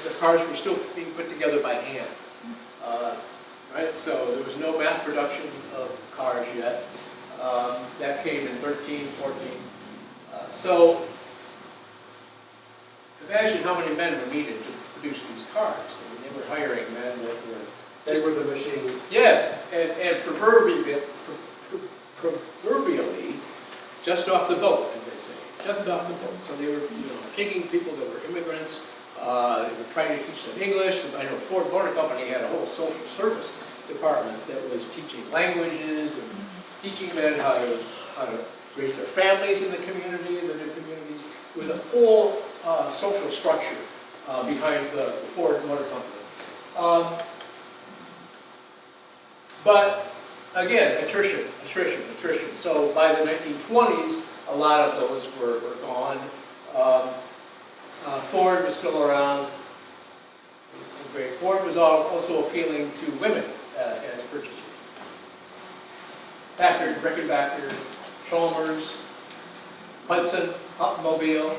Speaker 1: the cars were still being put together by hand. Right? So there was no mass production of cars yet. That came in 13, 14. So imagine how many men were needed to produce these cars. I mean, they were hiring men that were...
Speaker 3: They were the machines.
Speaker 1: Yes, and proverbially, just off the boat, as they say, just off the boat. So they were, picking people that were immigrants. They were trying to teach them English. I know Ford Motor Company had a whole social service department that was teaching languages and teaching men how to raise their families in the community, in the new communities. It was a whole social structure behind the Ford Motor Company. But again, attrition. So by the 1920s, a lot of those were gone. Ford was still around. Great. Ford was also appealing to women as purchasers. Packard, Rickenbacker, Chalmers, Hudson, Upmobile,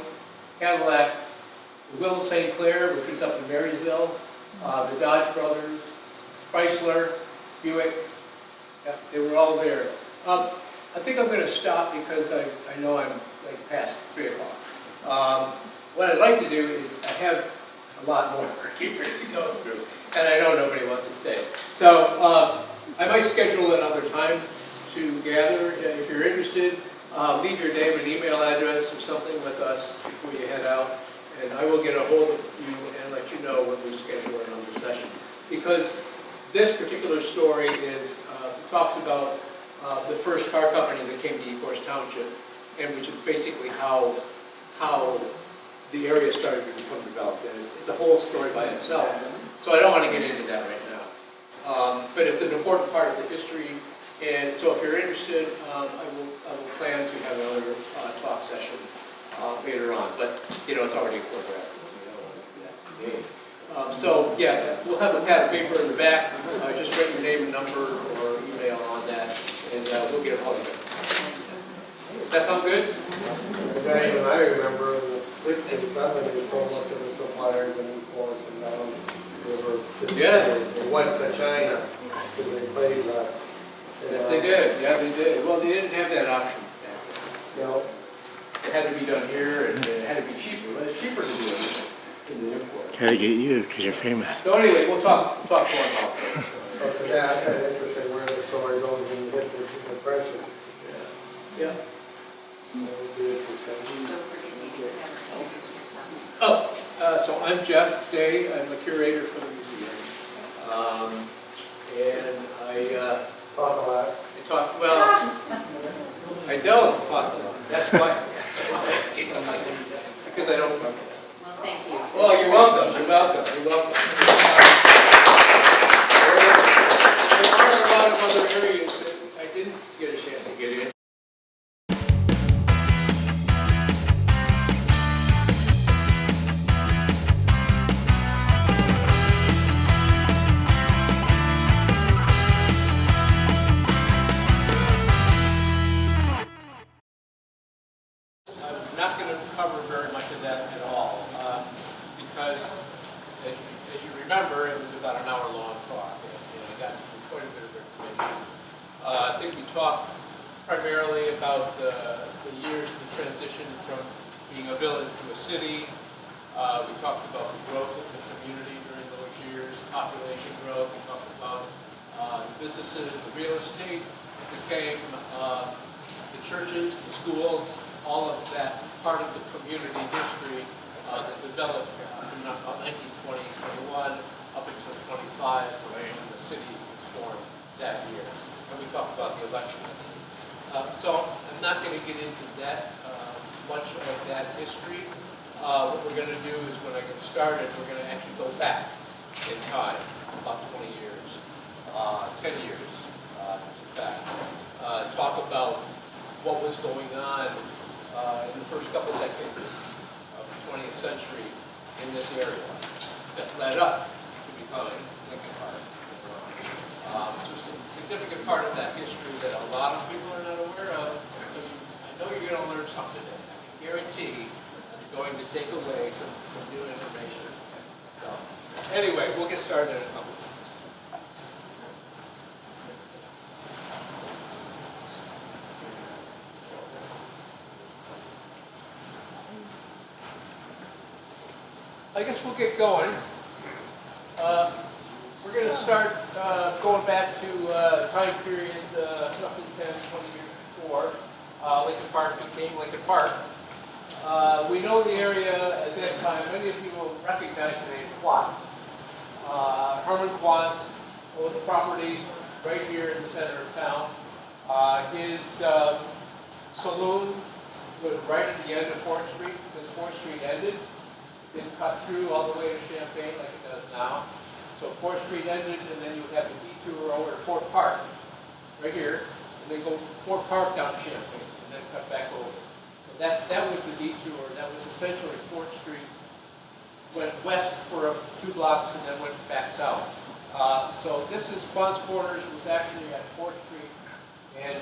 Speaker 1: Cadillac, Will St. Clair, which was up in Marysville, the Dodge brothers, Chrysler, Buick, yeah, they were all there. I think I'm going to stop because I know I'm like past 3 o'clock. What I'd like to do is, I have a lot more here to go through, and I know nobody wants to stay. So I might schedule another time to gather. If you're interested, leave your name and email address or something with us before you head out, and I will get a hold of you and let you know when we schedule another session. Because this particular story talks about the first car company that came to Ecorse Township, and which is basically how the area started to become developed. And it's a whole story by itself, so I don't want to get into that right now. But it's an important part of the history And so if you're interested, I will plan to have another talk session later on, but, you know, it's already a quarter after, so we don't want to do that today. So, yeah, we'll have a pad of paper in the back, just write your name and number or email on that, and we'll get a hold of it. That sound good?
Speaker 3: And I remember in the 60s, 70s, so much of the suppliers and imports and down the river. They went to China because they paid less.
Speaker 1: Yes, they did. Yeah, they did. Well, they didn't have that option back then.
Speaker 3: You know,
Speaker 1: It had to be done here, and it had to be cheaper. Well, it's cheaper to do it in the import.
Speaker 9: Gotta get you, because you're famous.
Speaker 1: So anyway, we'll talk more about that.
Speaker 3: but yeah, I'm kind of interested where the story goes when you hit the depression.
Speaker 1: Yeah.
Speaker 3: That would be interesting.
Speaker 4: So forgive me, you have to introduce yourself.
Speaker 1: Oh, so I'm Jeff Day. I'm the curator for the museum. And I
Speaker 3: Talk a lot.
Speaker 1: talk, well, I don't talk a lot. That's why. Because I don't talk a lot.
Speaker 4: Well, thank you.
Speaker 1: Well, you're welcome. You're welcome. You're welcome. There are a lot of other areas that I didn't get a chance to get in. I'm not going to cover very much of that at all, because as you remember, it was about an hour-long talk, and I got through quite a bit of information. I think we talked primarily about the years, the transition from being a village to a city. We talked about the growth of the community during those years, population growth. We talked about the businesses, the real estate that became the churches, the schools, all of that part of the community history that developed from about 1920, 21 up until 25 when the city was formed that year. And we talked about the election. So I'm not going to get into that much of that history. What we're going to do is when I get started, we're going to actually go back in time about 20 years, 10 years in fact, talk about what was going on in the first couple decades of the 20th century in this area that led up to becoming Lincoln Park. So some significant part of that history that a lot of people are not aware of. I know you're going to learn something today. I can guarantee you're going to take away some new information. So anyway, we'll get started in a couple of minutes. I guess we'll get going. We're going to start going back to time period roughly 10, 20 years before Lincoln Park became Lincoln Park. We know the area at that time. Many of you will recognize the name Quant. Herman Quant owned the property right here in the center of town. His saloon was right at the end of 4th Street because 4th Street ended. Didn't cut through all the way to Champaign like it does now. So 4th Street ended, and then you would have the detour over to Fort Park, right here, and then go Fort Park down to Champaign, and then cut back over. So that was the detour. That was essentially 4th Street, went west for 2 blocks, and then went back south. So this is Quant's Quarters, was actually at 4th Street and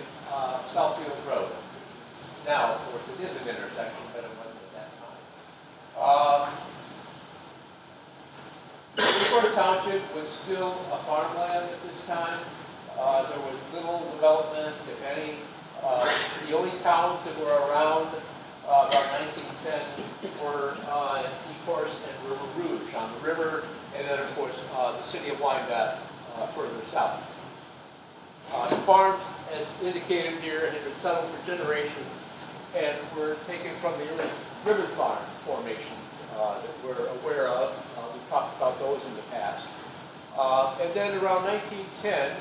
Speaker 1: Southfield Road. Now, of course, it is an intersection, but it wasn't at that time. Newport Township was still a farmland at this time. There was little development, if any. The only towns that were around about 1910 were Ecorse and River Rouge on the river, and then, of course, the city of Wyandotte further south. The farms, as indicated here, had been settled for generations and were taken from the early river farm formations that we're aware of. We've talked about those in the past. And then around 1910,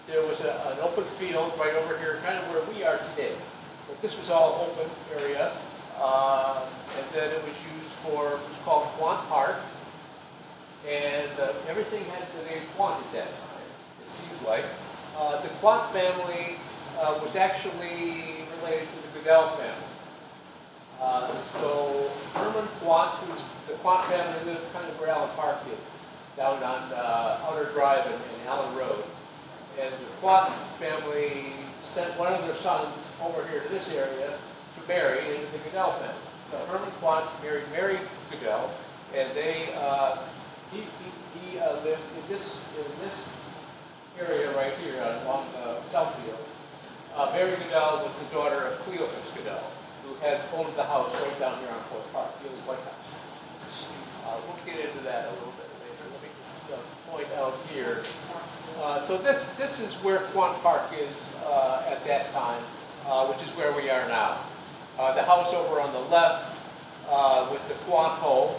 Speaker 1: there was an open field right over here, kind of where we are today. So this was all open area. And then it was used for, it was called Quant Park. And everything had the name Quant at that time, it seems like. the Quant family was actually related to the Goodell family. So Herman Quant, who's the Quant family, lived kind of where Allen Park is, down on Outer Drive and Allen Road. And the Quant family sent one of their sons over here to this area to marry into the Goodell family. So Herman Quant married Mary Goodell, and he lived in this area right here along Southfield. Mary Goodell was the daughter of Cleophas Goodell, who has owned the house right down here on Fort Park, the old White House. We'll get into that a little bit later. Let me just point out here. So this is where Quant Park is at that time, which is where we are now. The house over on the left was the Quant home,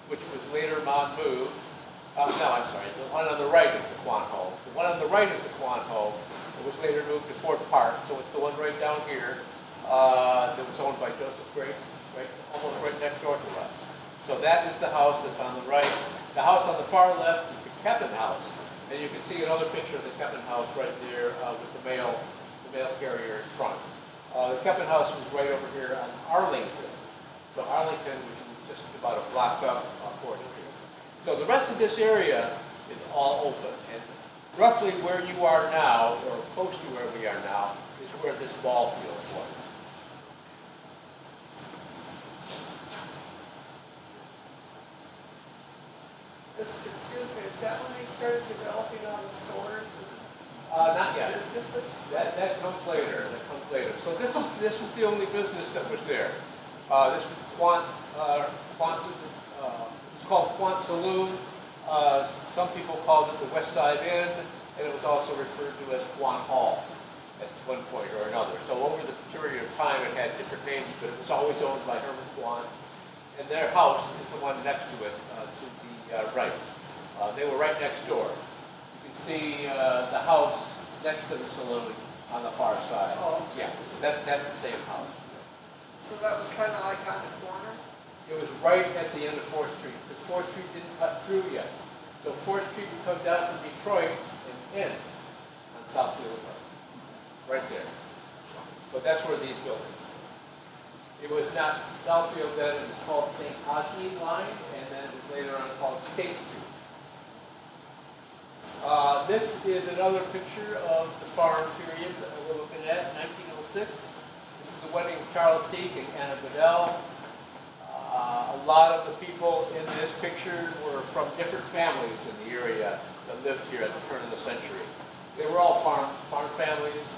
Speaker 1: which was later moved. No, I'm sorry, the one on the right is the Quant home. The one on the right is the Quant home. It was later moved to Fort Park, so it's the one right down here that was owned by Joseph Grace, right, almost right next door to us. So that is the house that's on the right. The house on the far left is the Keppen house, and you can see another picture of the Keppen house right there with the mail carrier in front. The Keppen house was right over here on Arlington. So Arlington, which is just about a block up on 4th Street. So the rest of this area is all open, and roughly where you are now, or close to where we are now, is where this ball field was.
Speaker 2: Excuse me, is that when they started developing all the stores?
Speaker 1: Not yet.
Speaker 2: Businesses?
Speaker 1: That comes later. That comes later. So this is the only business that was there. This was it's called Quant Saloon. Some people called it the West Side Inn, and it was also referred to as Quant Hall at one point or another. So over the period of time, it had different names, but it was always owned by Herman Quant, and their house is the one next to it, to the right. They were right next door. You can see the house next to the saloon on the far side.
Speaker 2: Oh.
Speaker 1: Yeah, that's the same house.
Speaker 2: So that was kind of like on the corner?
Speaker 1: It was right at the end of 4th Street, because 4th Street didn't cut through yet. So 4th Street would come down from Detroit and end on Southfield Road, right there. So that's where these buildings are. It was not Southfield then, it was called St. Cosme line, and then it was later on called State Street. This is another picture of the farm period that we're looking at, 1906. This is the wedding of Charles Deek and Anna Goodell. A lot of the people in this picture were from different families in the area that lived here at the turn of the century. They were all farm families.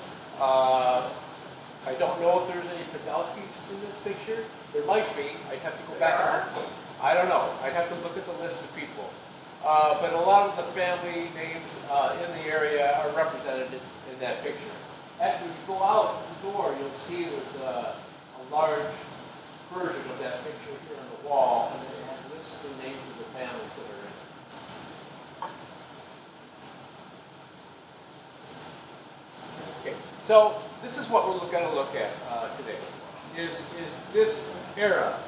Speaker 1: I don't know if there's any Podolskis in this picture. There might be. I'd have to go back. I don't know. I'd have to look at the list of people. But a lot of the family names in the area are represented in that picture. As you go out the door, you'll see there's a large version of that picture here on the wall, and it has lists the names of the families that are in it. Okay, so this is what we're going to look at today. Is this era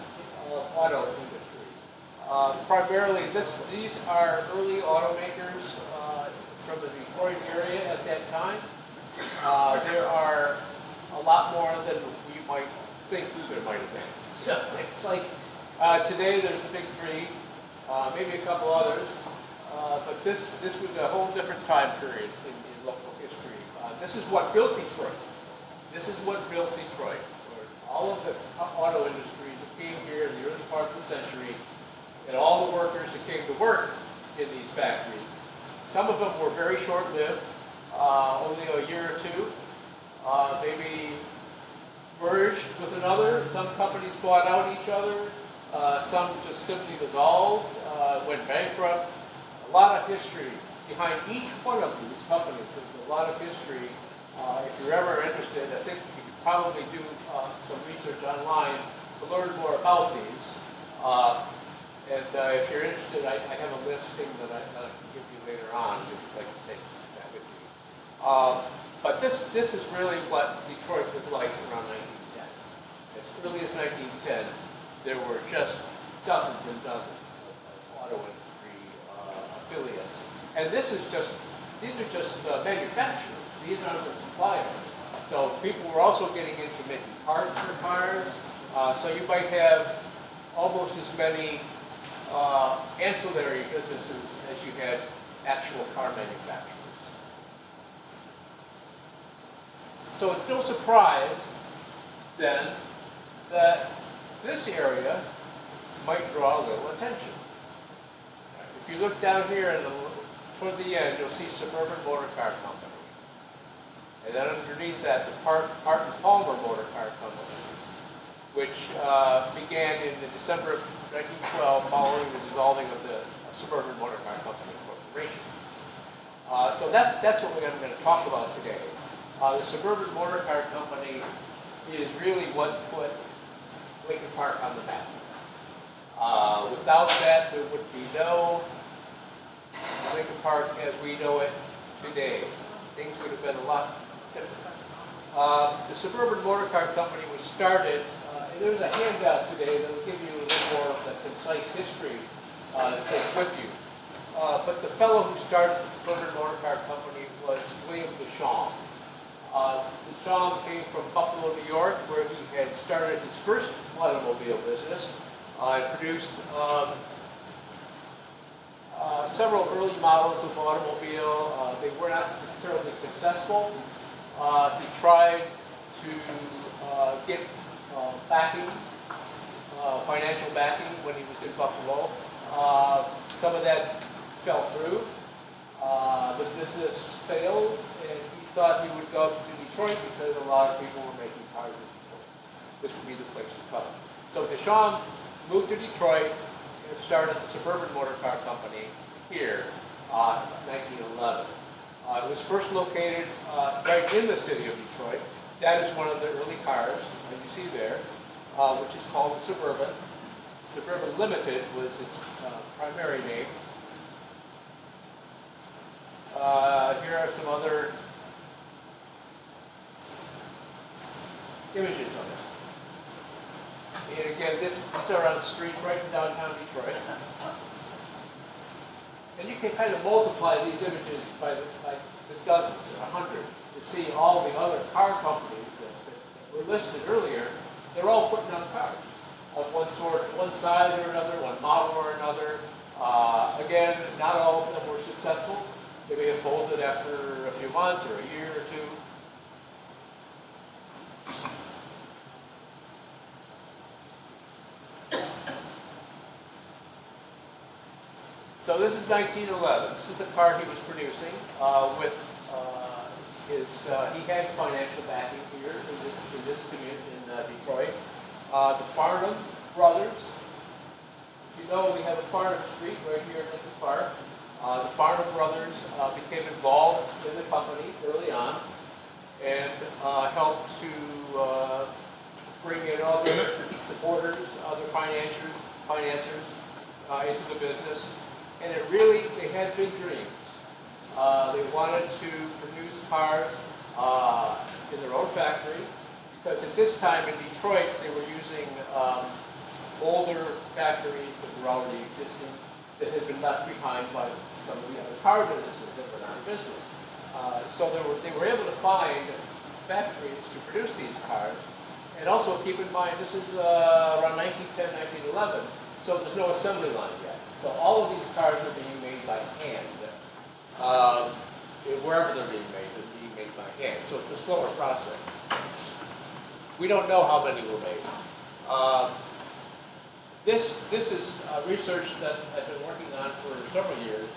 Speaker 1: of auto industry? Primarily, these are early automakers from the Detroit area at that time. There are a lot more than you might think there might have been. So it's like today there's the big three, maybe a couple others, but this was a whole different time period in local history. This is what built Detroit. This is what built Detroit. Where all of the auto industry that came here in the early part of the century, and all the workers that came to work in these factories. Some of them were very short-lived, only a year or two, maybe merged with another. Some companies bought out each other. Some just simply dissolved, went bankrupt. A lot of history behind each one of these companies. There's a lot of history. If you're ever interested, I think you could probably do some research online to learn more about these. If you're interested, I have a listing that I can give you later on if you'd like to take that with you. But this is really what Detroit was like around 1910. As early as 1910, there were just dozens and dozens of auto industry affiliates. And this is just these are just manufacturers. These aren't the suppliers. So people were also getting into making parts for cars. So you might have almost as many ancillary businesses as you had actual car manufacturers. So it's no surprise then that this area might draw a little attention. If you look down here toward the end, you'll see Suburban Motor Car Company. And then underneath that, the Park and Palmer Motor Car Company, which began in the December of 1912 following the dissolving of the Suburban Motor Car Company Corporation. So that's what I'm going to talk about today. The Suburban Motor Car Company is really what put Lincoln Park on the map. Without that, there would be no Lincoln Park as we know it today. Things would have been a lot different. The Suburban Motor Car Company was started, and there's a handout today that will give you a little more of the concise history to take with you. But the fellow who started the Suburban Motor Car Company was William Deschamps. Deschamps came from Buffalo, New York, where he had started his first automobile business. Produced several early models of automobile. They were not terribly successful. He tried to get backing, financial backing when he was in Buffalo. Some of that fell through. The business failed, and he thought he would go to Detroit because a lot of people were making cars in Detroit. This would be the place to come. So Deschamps moved to Detroit and started the Suburban Motor Car Company here in 1911. It was first located right in the city of Detroit. That is one of the early cars that you see there, which is called the Suburban. Suburban Limited was its primary name. Here are some other images of it. And again, these are on streets right in downtown Detroit. And you can kind of multiply these images by the dozens or 100 to see all the other car companies that were listed earlier. They're all putting on cars of one sort, one size or another, one model or another. Again, not all of them were successful. They may have folded after a few months or a year or two. So this is 1911. This is the car he was producing with he had financial backing here in this community in Detroit. The Farnham brothers. You know, we have a Farnham Street right here in Lincoln Park. The Farnham brothers became involved in the company early on and helped to bring in other supporters, other financiers into the business. And they had big dreams. They wanted to produce cars in their own factory, because at this time in Detroit, they were using older factories that were already existing that had been left behind by some of the other car businesses that were not in business. So they were able to find factories to produce these cars. And also keep in mind, this is around 1910, 1911, so there's no assembly line yet. So all of these cars are being made by hand. Wherever they're being made by hand. So it's a slower process. We don't know how many were made. This is research that I've been working on for several years,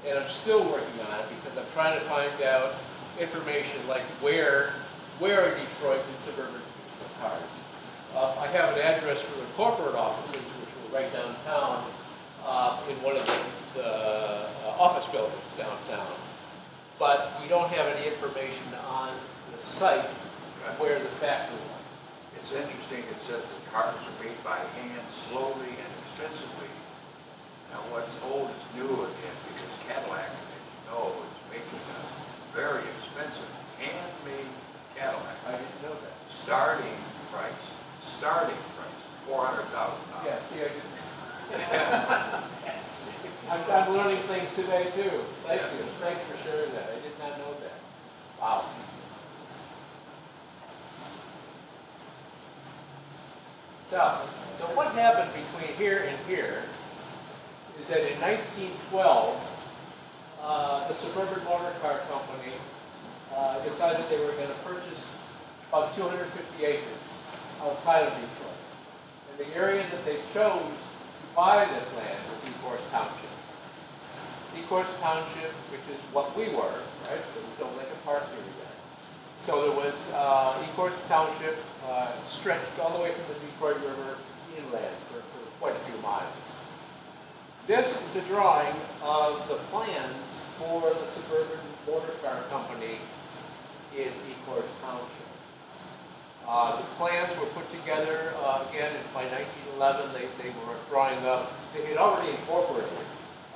Speaker 1: and I'm still working on it because I'm trying to find out information like where in Detroit did Suburban produce the cars. I have an address for the corporate offices, which were right downtown in one of the office buildings downtown. But we don't have any information on the site where the factory was.
Speaker 9: It's interesting, it says that cars are made by hand slowly and expensively. Now what's old is new again, because Cadillac, as you know, is making a very expensive handmade Cadillac.
Speaker 1: I didn't know that.
Speaker 9: Starting price, $400,000.
Speaker 1: Yeah, see, I didn't. I'm learning things today too. Thank you. Thanks for sharing that. I did not know that. Wow. So what happened between here and here is that in 1912, the Suburban Motor Car Company decided they were going to purchase about 250 acres outside of Detroit. And the area that they chose to buy this land was Ecorse Township. Ecorse Township, which is what we were, right? There was no Lincoln Park here yet. So there was Ecorse Township stretched all the way from the Detroit River inland for quite a few miles. This is a drawing of the plans for the Suburban Motor Car Company in Ecorse Township. The plans were put together, again, by 1911. They were drawing up. They had already incorporated.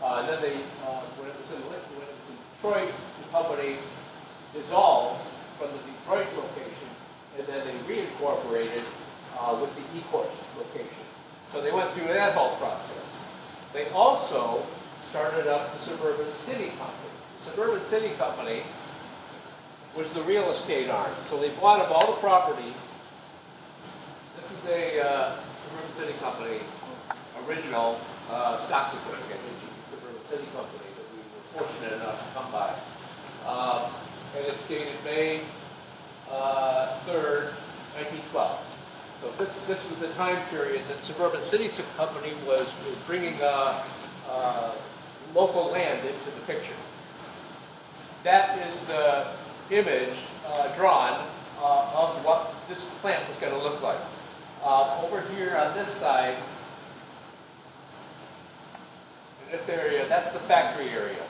Speaker 1: And then they, when it was in Detroit, the company dissolved from the Detroit location, and then they reincorporated with the Ecorse location. So they went through that whole process. They also started up the Suburban City Company. The Suburban City Company was the real estate arm. So they bought up all the property. This is a Suburban City Company original stock certificate, which is the Suburban City Company that we were fortunate enough to come by. And it's dated May 3rd, 1912. So this was the time period that Suburban City Company was bringing local land into the picture. That is the image drawn of what this plant was going to look like. Over here on this side, in this area, that's the factory area.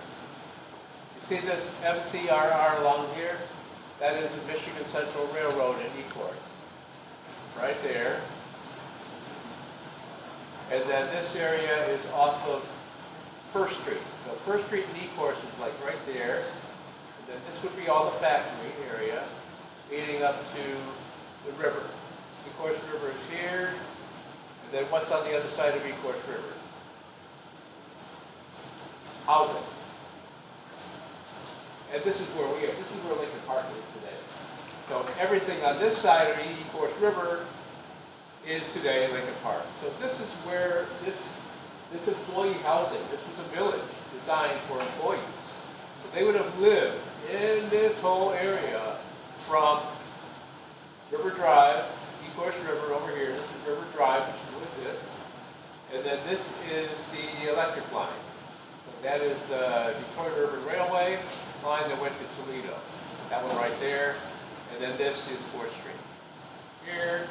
Speaker 1: You see this MCRR along here? That is the Michigan Central Railroad in Ecorse. Right there. And then this area is off of First Street. So First Street in Ecorse is like right there. And then this would be all the factory area leading up to the river. Ecorse River is here. And then what's on the other side of Ecorse River? Housing. And this is where we are. This is where Lincoln Park is today. So everything on this side of the Ecorse River is today Lincoln Park. So this is where this employee housing, this was a village designed for employees. So they would have lived in this whole area from River Drive, Ecorse River over here. This is River Drive, which still exists. And then this is the electric line. So that is the Detroit Urban Railway line that went to Toledo. That one right there. And then this is 4th Street. Here,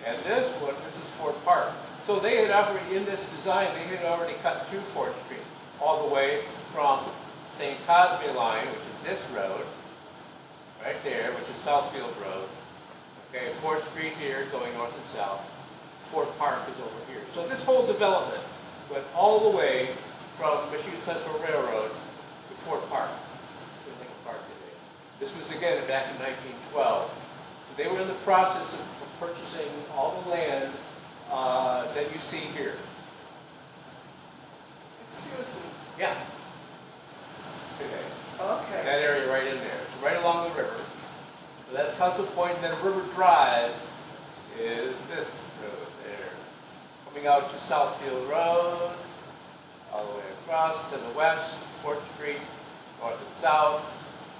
Speaker 1: and this one, this is Fort Park. So they had already, in this design, they had already cut through 4th Street, all the way from St. Cosme line, which is this road, right there, which is Southfield Road. Okay, 4th Street here, going north and south. Fort Park is over here. So this whole development went all the way from Michigan Central Railroad to Fort Park, to Lincoln Park today. This was, again, back in 1912. So they were in the process of purchasing all the land that you see here.
Speaker 2: Excuse me.
Speaker 1: Yeah. Okay.
Speaker 2: Okay.
Speaker 1: That area right in there. It's right along the river. So that's Council Point, and then River Drive is this road there. Coming out to Southfield Road, all the way across to the west, 4th Street, north and south,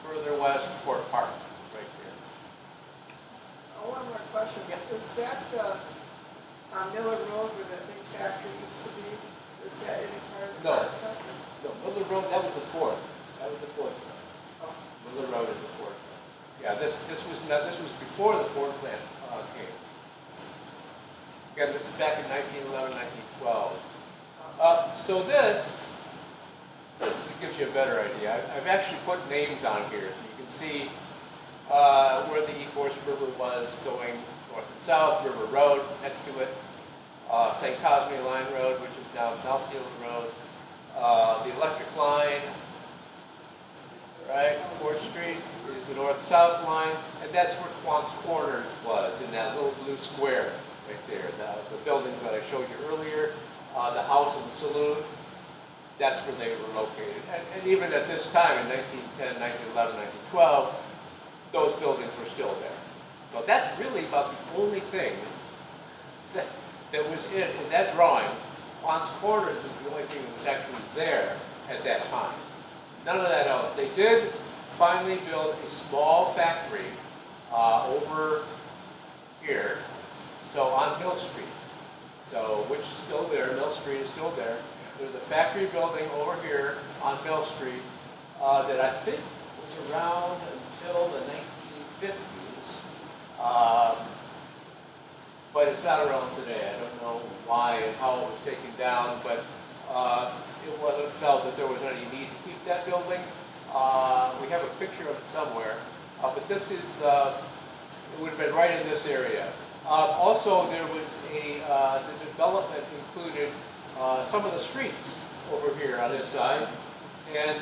Speaker 1: further west, Fort Park, right there.
Speaker 2: Oh, one more question.
Speaker 1: Yeah.
Speaker 2: Is that on Miller Road where that big factory used to be? Is that any part of the
Speaker 1: No.
Speaker 2: factory?
Speaker 1: No, Miller Road, that was the 4th. That was the 4th.
Speaker 2: Oh.
Speaker 1: Miller Road is the 4th. Yeah, this was before the Ford plant came. Again, this is back in 1911, 1912. So this gives you a better idea. I've actually put names on here so you can see where the Ecorse River was going north and south. River Road next to it. St. Cosme Line Road, which is now Southfield Road. The electric line, right? 4th Street is the north-south line, and that's where Quant's Corners was, in that little blue square right there. The buildings that I showed you earlier, the house and the saloon, that's where they were located. And even at this time, in 1910, 1911, 1912, those buildings were still there. So that's really about the only thing that was in that drawing. Quan's Corners is the only thing that was actually there at that time. None of that else. They did finally build a small factory over here, so on Mill Street. So, which is still there, Mill Street is still there. There's a factory building over here on Mill Street that I think was around until the 1950s. But it's not around today. I don't know why and how it was taken down, but it wasn't felt that there was any need to keep that building. We have a picture of it somewhere, but this is, it would have been right in this area. Also, there was the development included some of the streets over here on this side, and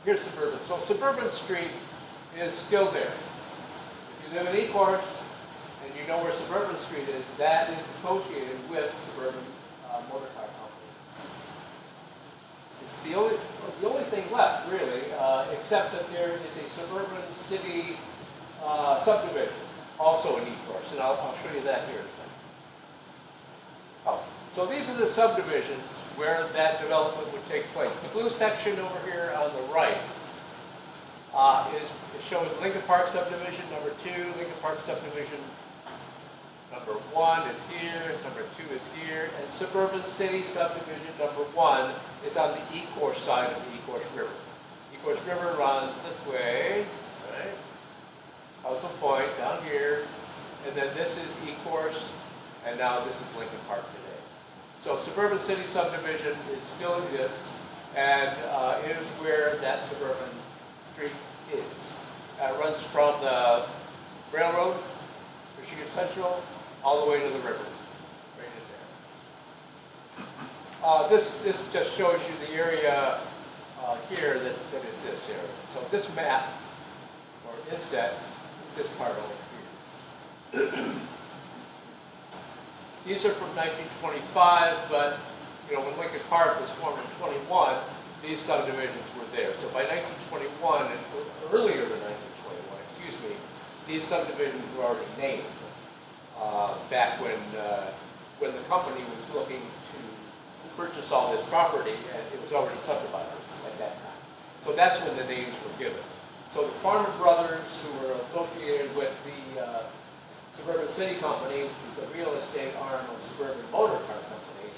Speaker 1: here's Suburban. So Suburban Street is still there. If you live in Ecorse and you know where Suburban Street is, that is associated with Suburban Motor Car Company. It's the only thing left, really, except that there is a Suburban City subdivision, also in Ecorse, and I'll show you that here in a second. Oh, so these are the subdivisions where that development would take place. The blue section over here on the right it shows Lincoln Park subdivision number 2, Lincoln Park subdivision number 1 is here, number 2 is here, and Suburban City subdivision number 1 is on the Ecorse side of the Ecorse River. Ecorse River runs this way, right? Council Point down here, and then this is Ecorse, and now this is Lincoln Park today. So Suburban City subdivision still exists, and it is where that Suburban Street is. It runs from the railroad, Michigan Central, all the way to the river, right in there. This just shows you the area here that is this area. So this map, or inset, is this part over here. These are from 1925, but you know when Lincoln Park was formed in 21, these subdivisions were there. So by 1921, and earlier than 1921, excuse me, these subdivisions were already named back when the company was looking to purchase all this property, and it was already subdivided at that time. So that's when the names were given. So the Farmer Brothers, who were associated with the Suburban City Company, which is the real estate arm of Suburban Motor Car Company,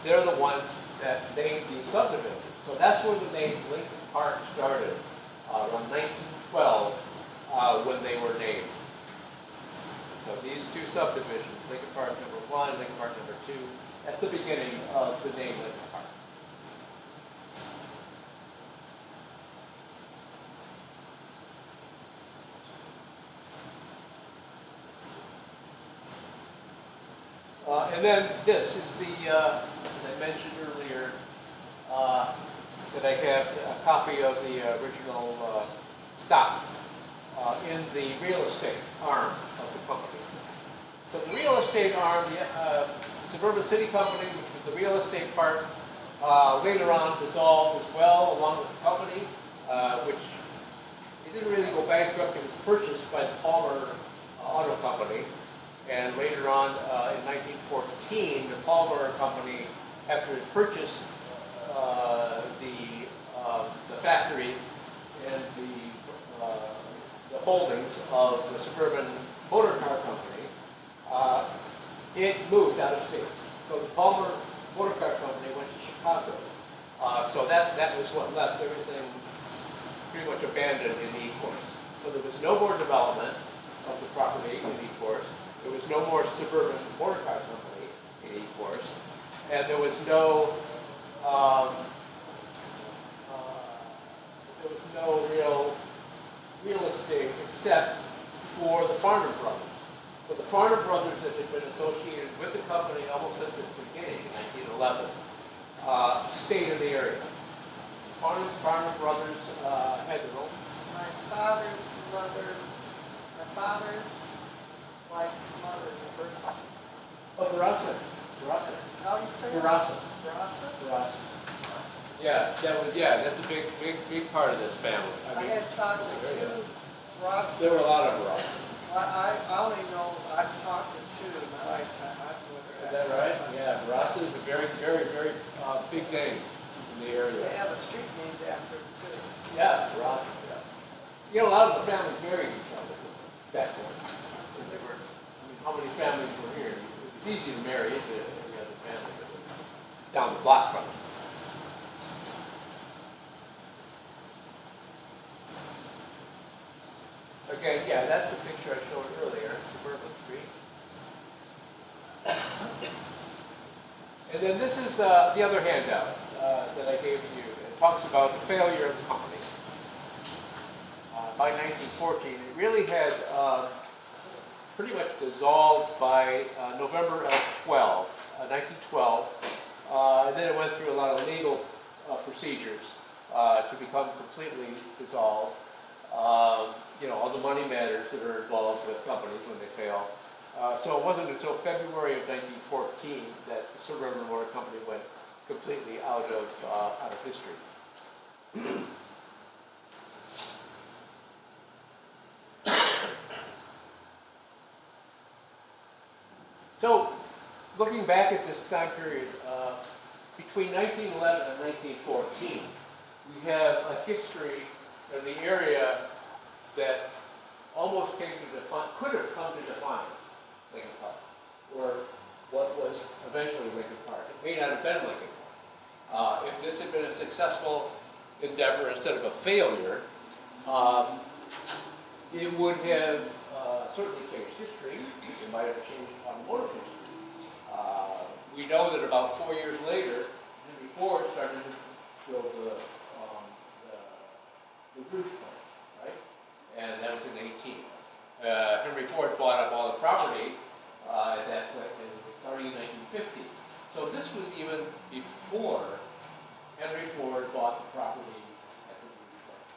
Speaker 1: they're the ones that named these subdivisions. So that's where the name Lincoln Park started, around 1912, when they were named. So these two subdivisions, Lincoln Park number 1, Lincoln Park number 2, at the beginning of the name Lincoln Park. And then this is the, as I mentioned earlier, that I have a copy of the original stock in the real estate arm of the company. So the real estate arm, the Suburban City Company, which was the real estate part, later on dissolved as well along with the company, which it didn't really go bankrupt. It was purchased by the Palmer Auto Company. And later on, in 1914, the Palmer Company, after it purchased the factory and the holdings of the Suburban Motor Car Company, it moved out of state. So the Palmer Motor Car Company went to Chicago. So that was what left everything pretty much abandoned in Ecorse. So there was no more development of the property in Ecorse. There was no more Suburban Motor Car Company in Ecorse, and there was no real estate except for the Farmer Brothers. So the Farmer Brothers that had been associated with the company almost since its beginning in 1911 stayed in the area. Farmer Brothers had their own.
Speaker 2: My father's wife's mother's person.
Speaker 1: Oh, Barasa.
Speaker 2: How do you say it?
Speaker 1: Barasa.
Speaker 2: Brasa?
Speaker 1: Barasa. Yeah, that's a big part of this family.
Speaker 2: I had talked to two Ross.
Speaker 1: There were a lot of Barasa.
Speaker 2: I only know, I've talked to two in my lifetime. I don't know whether.
Speaker 1: Is that right? Yeah, Barasa is a very big name in the area.
Speaker 2: They have a street named after them too.
Speaker 1: Yeah, Barasa, yeah. You know, a lot of the families married each other back then. When they were, how many families were here? It was easy to marry into any other family that was down the block from them. Okay, yeah, that's the picture I showed earlier, Suburban Street. And then this is the other handout that I gave you. It talks about the failure of the company. By 1914, it really had pretty much dissolved by November of 1912. And then it went through a lot of legal procedures to become completely dissolved. You know, all the money matters that are involved with companies when they fail. So it wasn't until February of 1914 that the Suburban Motor Company went completely out of history. So, looking back at this time period, between 1911 and 1914, we have a history in the area that almost came to define, could have come to define Lincoln Park, or what was eventually Lincoln Park. It may not have been Lincoln Park. If this had been a successful endeavor instead of a failure, it would have certainly changed history. It might have changed automotive history. We know that about 4 years later, Henry Ford started to build the Rouge plant, right? And that was in 18. Henry Ford bought up all the property at that point, starting in 1950. So this was even before Henry Ford bought the property at the Rouge plant.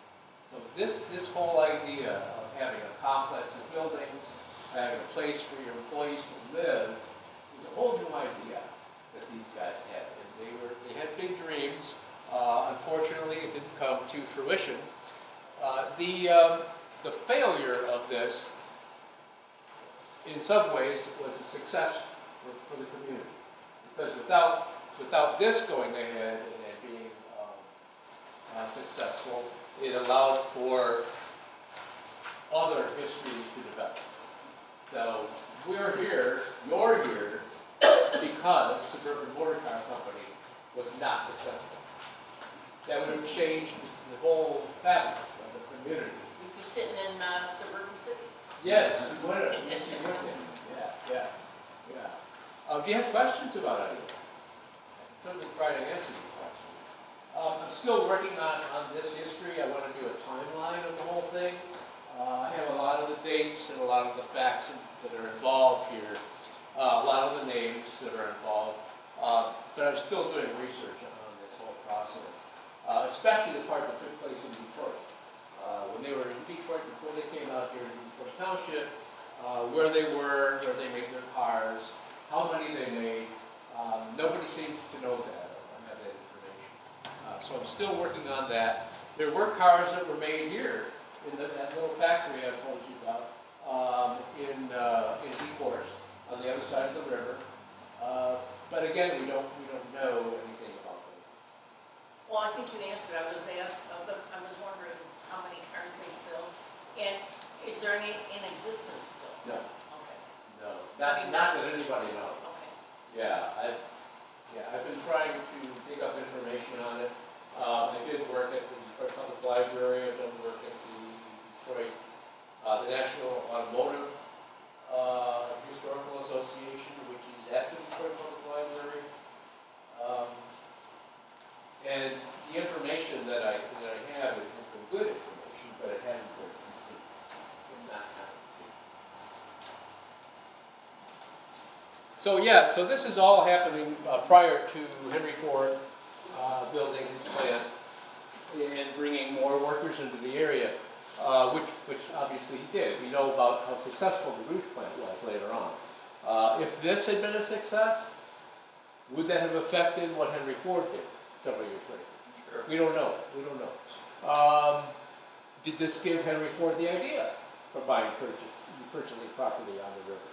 Speaker 1: So this whole idea of having a complex of buildings, having a place for your employees to live, was a whole new idea that these guys had. And they had big dreams. Unfortunately, it didn't come to fruition. The failure of this, in some ways, was a success for the community. Because without this going ahead and being successful, it allowed for other histories to develop. So we're here, you're here, because Suburban Motor Car Company was not successful. That would have changed the whole fabric of the community.
Speaker 7: You'd be sitting in Suburban City.
Speaker 1: Yes, you would have. Yes, you would have. Yeah. Do you have questions about anything? Certainly try to answer the questions. I'm still working on this history. I want to do a timeline of the whole thing. I have a lot of the dates and a lot of the facts that are involved here, a lot of the names that are involved, but I'm still doing research on this whole process, especially the part that took place in Detroit. When they were in Detroit, before they came out here to Detroit Township, where they were, where they made their cars, how many they made. Nobody seems to know that or have that information. So I'm still working on that. There were cars that were made here in that little factory I told you about in Detroit, on the other side of the river. But again, we don't know anything about them.
Speaker 7: Well, I think you answered. I was wondering how many cars they built. And is there any in existence still?
Speaker 1: No.
Speaker 7: Okay.
Speaker 1: No, not that anybody knows.
Speaker 7: Okay.
Speaker 1: Yeah, I've been trying to dig up information on it. I did work at the Detroit Public Library. I've done work at the Detroit, the National Automotive Historical Association, which is at the Detroit Public Library. And the information that I have has been good information, but it hasn't been complete. Not complete. So this is all happening prior to Henry Ford building his plant and bringing more workers into the area, which obviously he did. We know about how successful the Rouge plant was later on. If this had been a success, would that have affected what Henry Ford did several years later?
Speaker 9: Sure.
Speaker 1: We don't know. We don't know. Did this give Henry Ford the idea for purchasing property on the river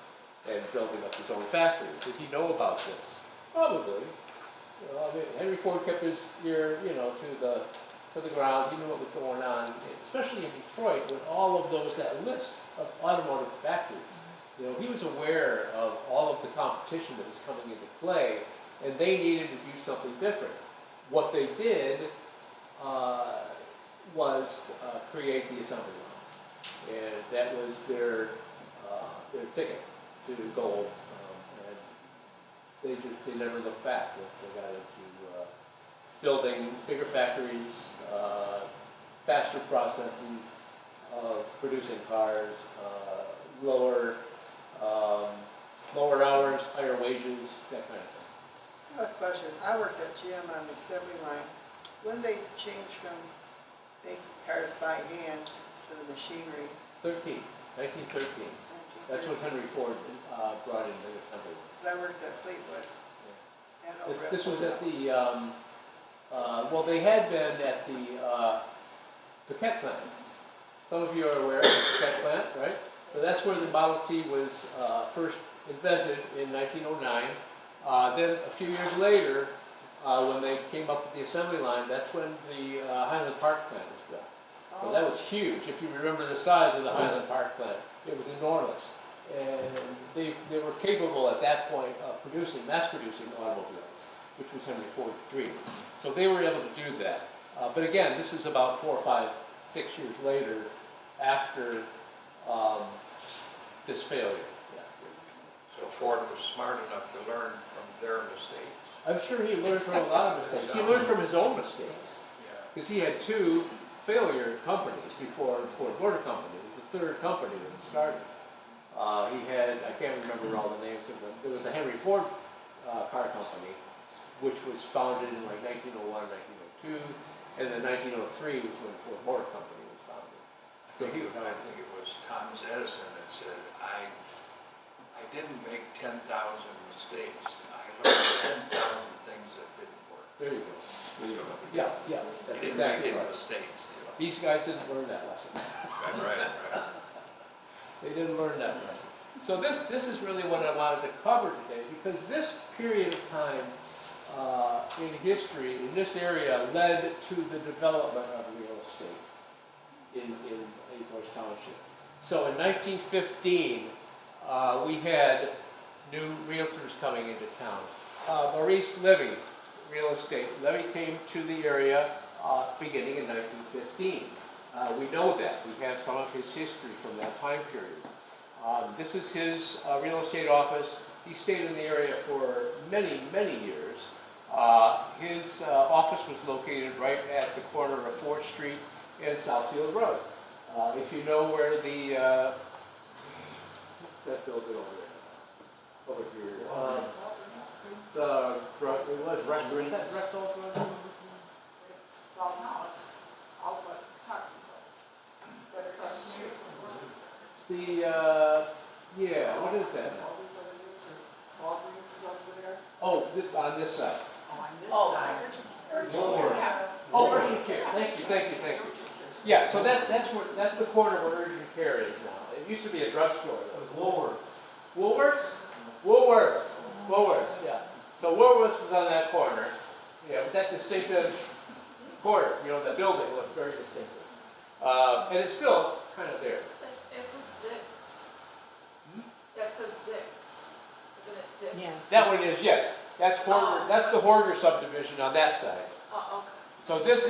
Speaker 1: and building up his own factory? Did he know about this? Probably. You know, I mean, Henry Ford kept his ear, to the ground. He knew what was going on, especially in Detroit, with all of that list of automotive factories. You know, he was aware of all of the competition that was coming into play, and they needed to do something different. What they did was create the assembly line, and that was their ticket to gold. And they never looked back once they got into building bigger factories, faster processes of producing cars, lower hours, higher wages, that kind of thing.
Speaker 2: I have a question. I worked at GM on the assembly line. When they changed from making cars by hand to the machinery?
Speaker 1: 1913. That's what Henry Ford brought in the assembly line.
Speaker 2: Because I worked at Fleetwood. And over
Speaker 1: This was at the, well, they had been at the Paquette plant. Some of you are aware of the Paquette plant, right? So that's where the Model T was first invented in 1909. Then a few years later, when they came up with the assembly line, that's when the Highland Park plant was built. So that was huge. If you remember the size of the Highland Park plant, it was enormous. And they were capable at that point of mass producing automobiles, which was Henry Ford's dream. So they were able to do that. But again, this is about 4, 5, 6 years later after this failure. Yeah.
Speaker 9: So Ford was smart enough to learn from their mistakes.
Speaker 1: I'm sure he learned from a lot of mistakes. He learned from his own mistakes.
Speaker 9: Yeah.
Speaker 1: Because he had 2 failure companies before Ford Motor Company. It was the 3rd company that he started. He had, I can't remember all the names of them. There was a Henry Ford car company, which was founded in like 1901, 1902, and then 1903 was when Ford Motor Company was founded. So he,
Speaker 9: I think it was Thomas Edison that said, I didn't make 10,000 mistakes. I learned 10,000 things that didn't work.
Speaker 1: there you go. There you go. Yeah, that's exactly right.
Speaker 9: Mistakes.
Speaker 1: These guys didn't learn that lesson.
Speaker 9: Right.
Speaker 1: They didn't learn that lesson. So this is really what I wanted to cover today, because this period of time in history, in this area, led to the development of real estate in Acorns Township. So in 1915, we had new realtors coming into town. Maurice Levy, real estate. Levy came to the area beginning in 1915. We know that. We have some of his history from that time period. This is his real estate office. He stayed in the area for many, many years. His office was located right at the corner of 4th Street and Southfield Road. If you know where the, what's that building over there? Over here. It's, is that Drexel Road?
Speaker 2: Well, now it's all but cut. But across the street.
Speaker 1: Yeah, what is that now?
Speaker 2: Walgreens is over there.
Speaker 1: Oh, on this side.
Speaker 2: On this side.
Speaker 1: Oh, urgent care. Thank you. Yeah, so that's the corner where urgent care is now. It used to be a drugstore. It was Woolworths, yeah. So Woolworths was on that corner. Yeah, with that distinctive corner, the building looked very distinctive. And it's still kind of there.
Speaker 2: It says Dick's. That says Dick's. Isn't it Dick's?
Speaker 4: Yes.
Speaker 1: That one is, yes. That's the Horger subdivision on that side.
Speaker 2: Oh, okay.
Speaker 1: So this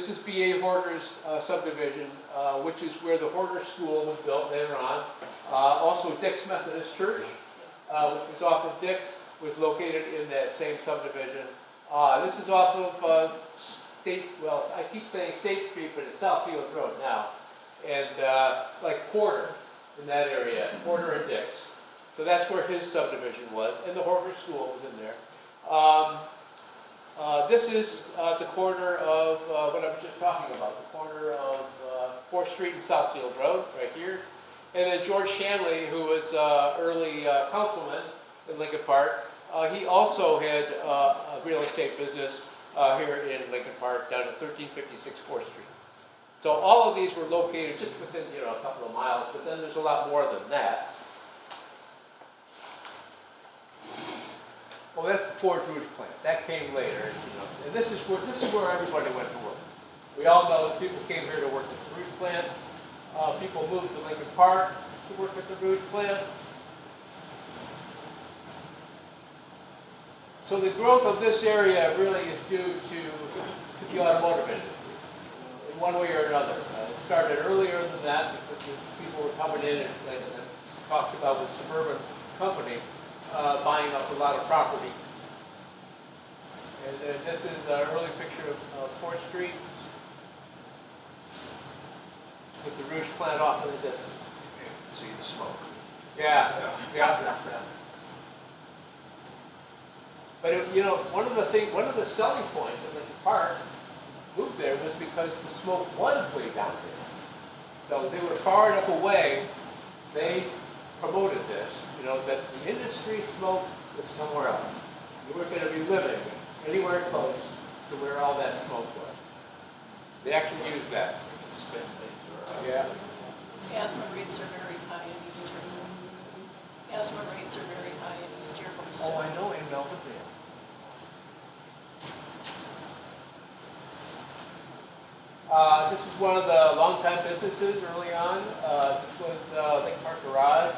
Speaker 1: is B.A. Horger's subdivision, which is where the Horger School was built later on. Also Dick's Methodist Church, which is off of Dick's, was located in that same subdivision. This is off of I keep saying State Street, but it's Southfield Road now. And like Porter in that area, Porter and Dick's. So that's where his subdivision was, and the Horger School was in there. This is the corner of what I was just talking about, the corner of 4th Street and Southfield Road, right here. And then George Shanley, who was early councilman in Lincoln Park, he also had a real estate business here in Lincoln Park down at 1356 4th Street. So all of these were located just within, you know, a couple of miles, but then there's a lot more than that. Well, that's the Ford Rouge plant. That came later, you know, and this is where everybody went to work. We all know that people came here to work at the Rouge plant. People moved to Lincoln Park to work at the Rouge plant. So the growth of this area really is due to the automotive industry, in one way or another. It started earlier than that because people were coming in and talked about with suburban company buying up a lot of property. And this is an early picture of 4th Street with the Rouge plant off in the distance.
Speaker 9: You can see the smoke.
Speaker 1: Yeah. But you know, one of the selling points of Lincoln Park moved there was because the smoke was way down there. So they were far enough away. They promoted this, you know, that the industry smoke was somewhere else. You weren't going to be living anywhere close to where all that smoke was. They actually used that. Yeah.
Speaker 7: Asthma rates are very high in East Yearville. Asthma rates are very high in East Yearville.
Speaker 1: Oh, I know, in Melbourne. This is one of the longtime businesses early on. This was Lincoln Park Garage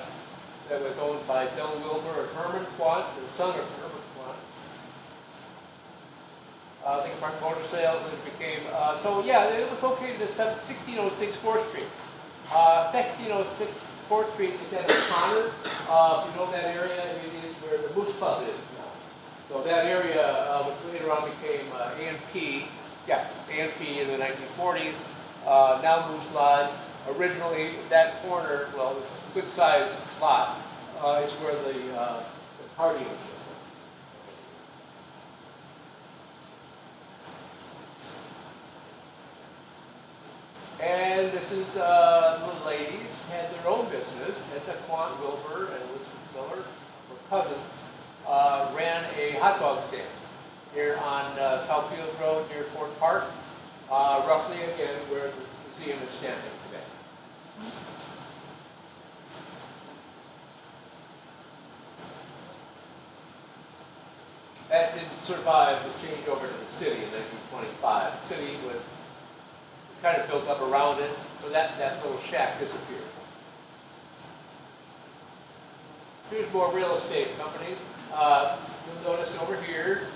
Speaker 1: that was owned by Dylan Wilbur and Herman Quant, the son of Herman Quant. Lincoln Park Motor Sales, and it became, so yeah, it was located at 1606 4th Street. 1606 4th Street is at O'Connor. If you know that area, it is where the Moose Club is now. So that area, which later on became A&P, A&P in the 1940s, now Moose Lodge. Originally, that corner, well, it was a good-sized lot, is where the car dealership was. And this is the ladies had their own business. Edna Quant Wilbur and Elizabeth Miller were cousins. Ran a hot dog stand here on Southfield Road near Fort Park, roughly again where the museum is standing today. That didn't survive the change over to the city in 1925. The city was kind of built up around it, so that little shack disappeared. Here's more real estate companies. You'll notice over here,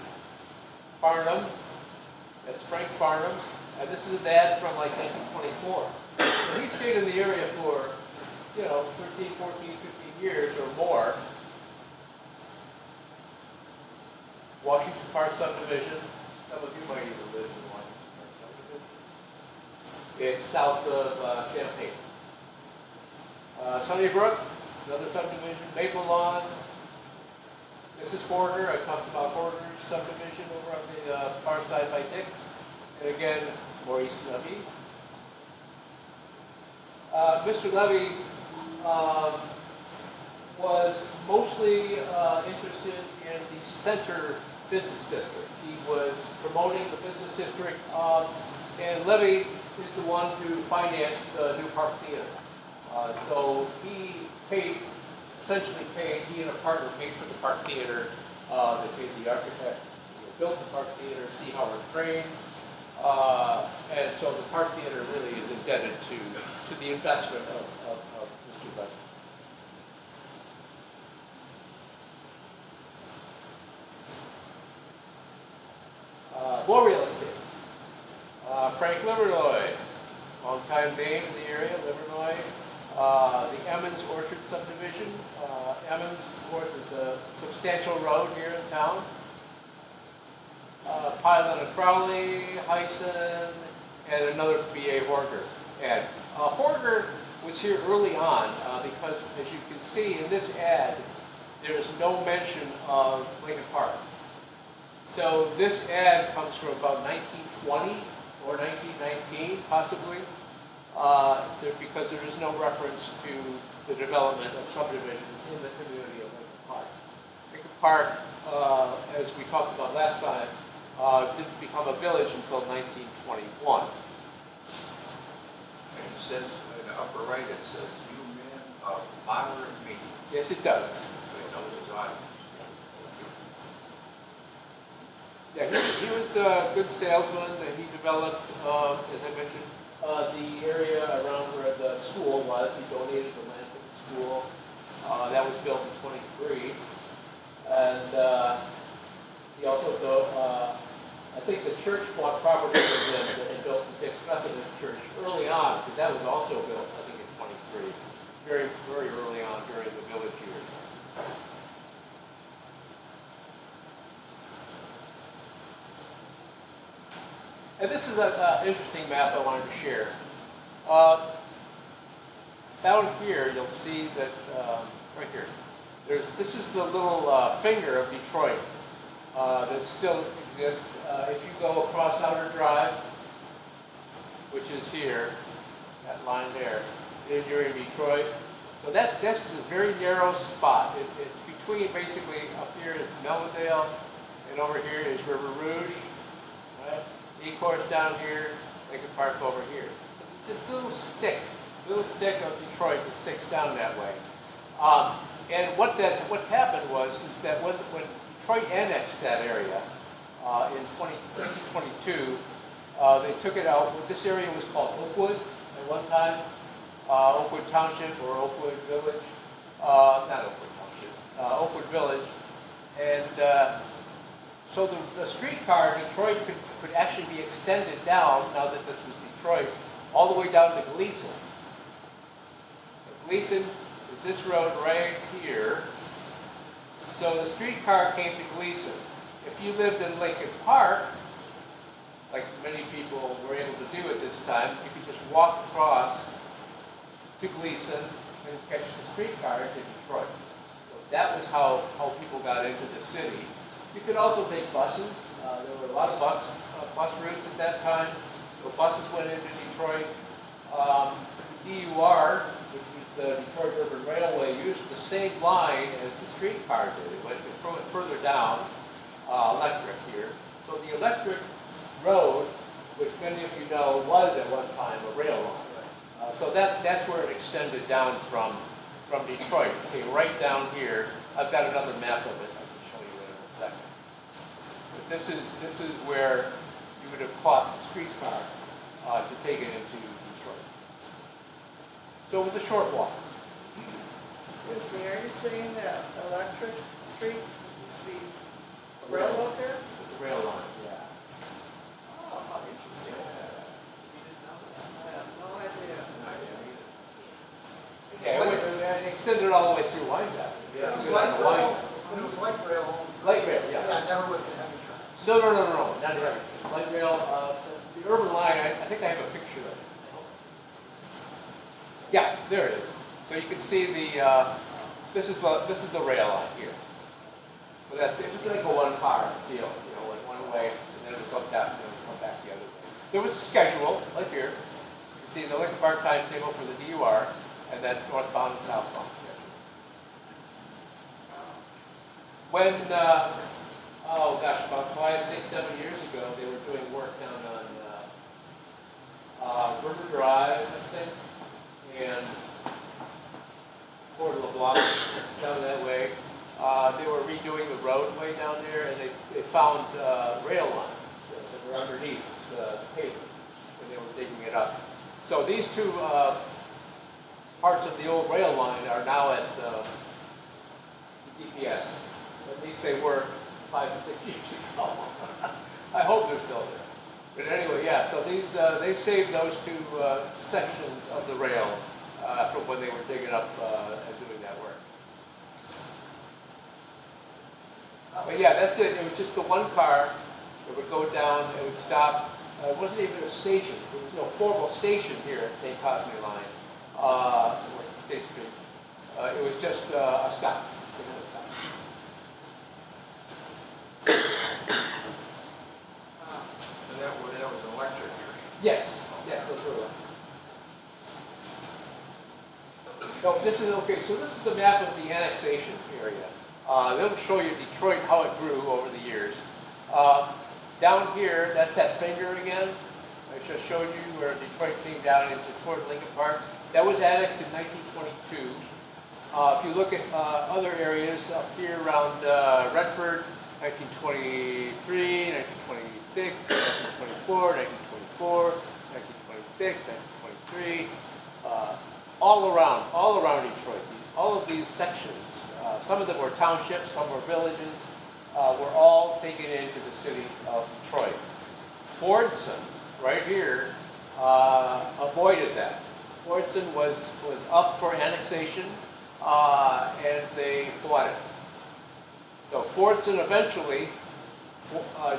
Speaker 1: Farnham, that's Frank Farnham, and this is a dad from like 1924. So he stayed in the area for, you know, 13, 14, 15 years or more. Washington Park subdivision, some of you might even live in Washington Park subdivision. It's south of Champaign. Sunnybrook, another subdivision, Maple Lawn. This is Horner. I talked about Horner's subdivision over on the far side by Dick's. And again, Maurice Levy. Mr. Levy was mostly interested in the center business district. He was promoting the business district, and Levy is the one who financed the new Park Theater. So he essentially paid, he and a partner paid for the Park Theater. They paid the architect who built the Park Theater, C. Howard Crane. And so the Park Theater really is indebted to the investment of Mr. Levy. More real estate. Frank Livernoy, longtime name in the area, Livernoy. The Emmons Orchard subdivision. Emmons, of course, is a substantial road here in town. Pilot and Crowley, Hyson, and another B.A. Horger. And Horger was here early on because, as you can see in this ad, there is no mention of Lincoln Park. So this ad comes from about 1920 or 1919, possibly. because there is no reference to the development of subdivisions in the community of Lincoln Park. Lincoln Park, as we talked about last time, didn't become a village until 1921.
Speaker 9: And it says, in the upper right, it says, "You men of moderate means."
Speaker 1: Yes, it does.
Speaker 9: So it knows his audience.
Speaker 1: Yeah, he was a good salesman. He developed, as I mentioned, the area around where the school was. He donated the land to the school. That was built in 23. And he also, I think the church bought property from him and built the Dick's Methodist Church early on, because that was also built, I think, in 23. Very, very early on during the village years. And this is an interesting map I wanted to share. Down here, you'll see that, right here, this is the little finger of Detroit that still exists. If you go across Outer Drive, which is here, that line there, then you're in Detroit. So that's just a very narrow spot. It's between, basically, up here is Melvindale, and over here is River Rouge, right? E-course down here, Lincoln Park over here. It's just a little stick of Detroit that sticks down that way. And what happened was that when Detroit annexed that area in 1922, they took it out. This area was called Oakwood at one time, Oakwood Township or Oakwood Village, not Oakwood Township, Oakwood Village, and so the streetcar in Detroit could actually be extended down, now that this was Detroit, all the way down to Gleason. So Gleason is this road right here. So the streetcar came to Gleason. If you lived in Lincoln Park, like many people were able to do at this time, you could just walk across to Gleason and catch the streetcar to Detroit. So that was how people got into the city. You could also take buses. There were a lot of bus routes at that time. So buses went into Detroit. DUR, which was the Detroit Urban Railway, used the same line as the streetcar did. It went further down, electric here. So the electric road, which many of you know was at one time a rail line. So that's where it extended down from Detroit. It came right down here. I've got another map of it. I can show you in a second. But this is where you would have caught the streetcar to take it into Detroit. So it was a short walk.
Speaker 2: Excuse me, are you saying that Electric Street used to be a railroad there?
Speaker 1: It's a rail line, yeah.
Speaker 2: Oh, how interesting. I have no idea.
Speaker 1: Yeah, it extended all the way through Wyandotte.
Speaker 3: Yeah.
Speaker 10: It was
Speaker 1: Good
Speaker 10: light
Speaker 1: on the
Speaker 10: rail,
Speaker 1: line.
Speaker 10: when it was light rail,
Speaker 1: Light rail,
Speaker 10: yeah,
Speaker 1: yeah.
Speaker 10: it never was the heavy truck.
Speaker 1: No, not heavy. Light rail, the urban line, I think I have a picture of it. Yeah, there it is. So you can see this is the rail line here. So it's like a one-car deal, like one way, and then it would come back, the other way. There was a schedule, like here. You can see the Lincoln Park timetable for the DUR, and then northbound and southbound schedule. When, about 5, 6, 7 years ago, they were doing work down on River Drive, I think, and Port LeBlanc, down that way. They were redoing the roadway down there, and they found rail lines that were underneath the pavement when they were digging it up. So these two parts of the old rail line are now at the DPS. At least they were 5 to 6 years ago. I hope they're still there. But anyway, yeah, so they saved those two sections of the rail from when they were digging up and doing that work. But yeah, that's it. It was just the one car that would go down, it would stop. It wasn't even a station. There was no formal station here at St. Cosme Line, State Street. It was just a stop.
Speaker 9: And that was an electric train.
Speaker 1: Yes, those were. No, this is, okay, so this is a map of the annexation area. They'll show you Detroit, how it grew over the years. Down here, that's that finger again. I just showed you where Detroit came down into toward Lincoln Park. That was annexed in 1922. If you look at other areas up here around Redford, 1923, 1926, 1924, 1924, 1926, 1923, all around Detroit. All of these sections, some of them were townships, some were villages, were all taken into the city of Detroit. Fordson, right here, avoided that. Fordson was up for annexation, and they fought it. So Fordson eventually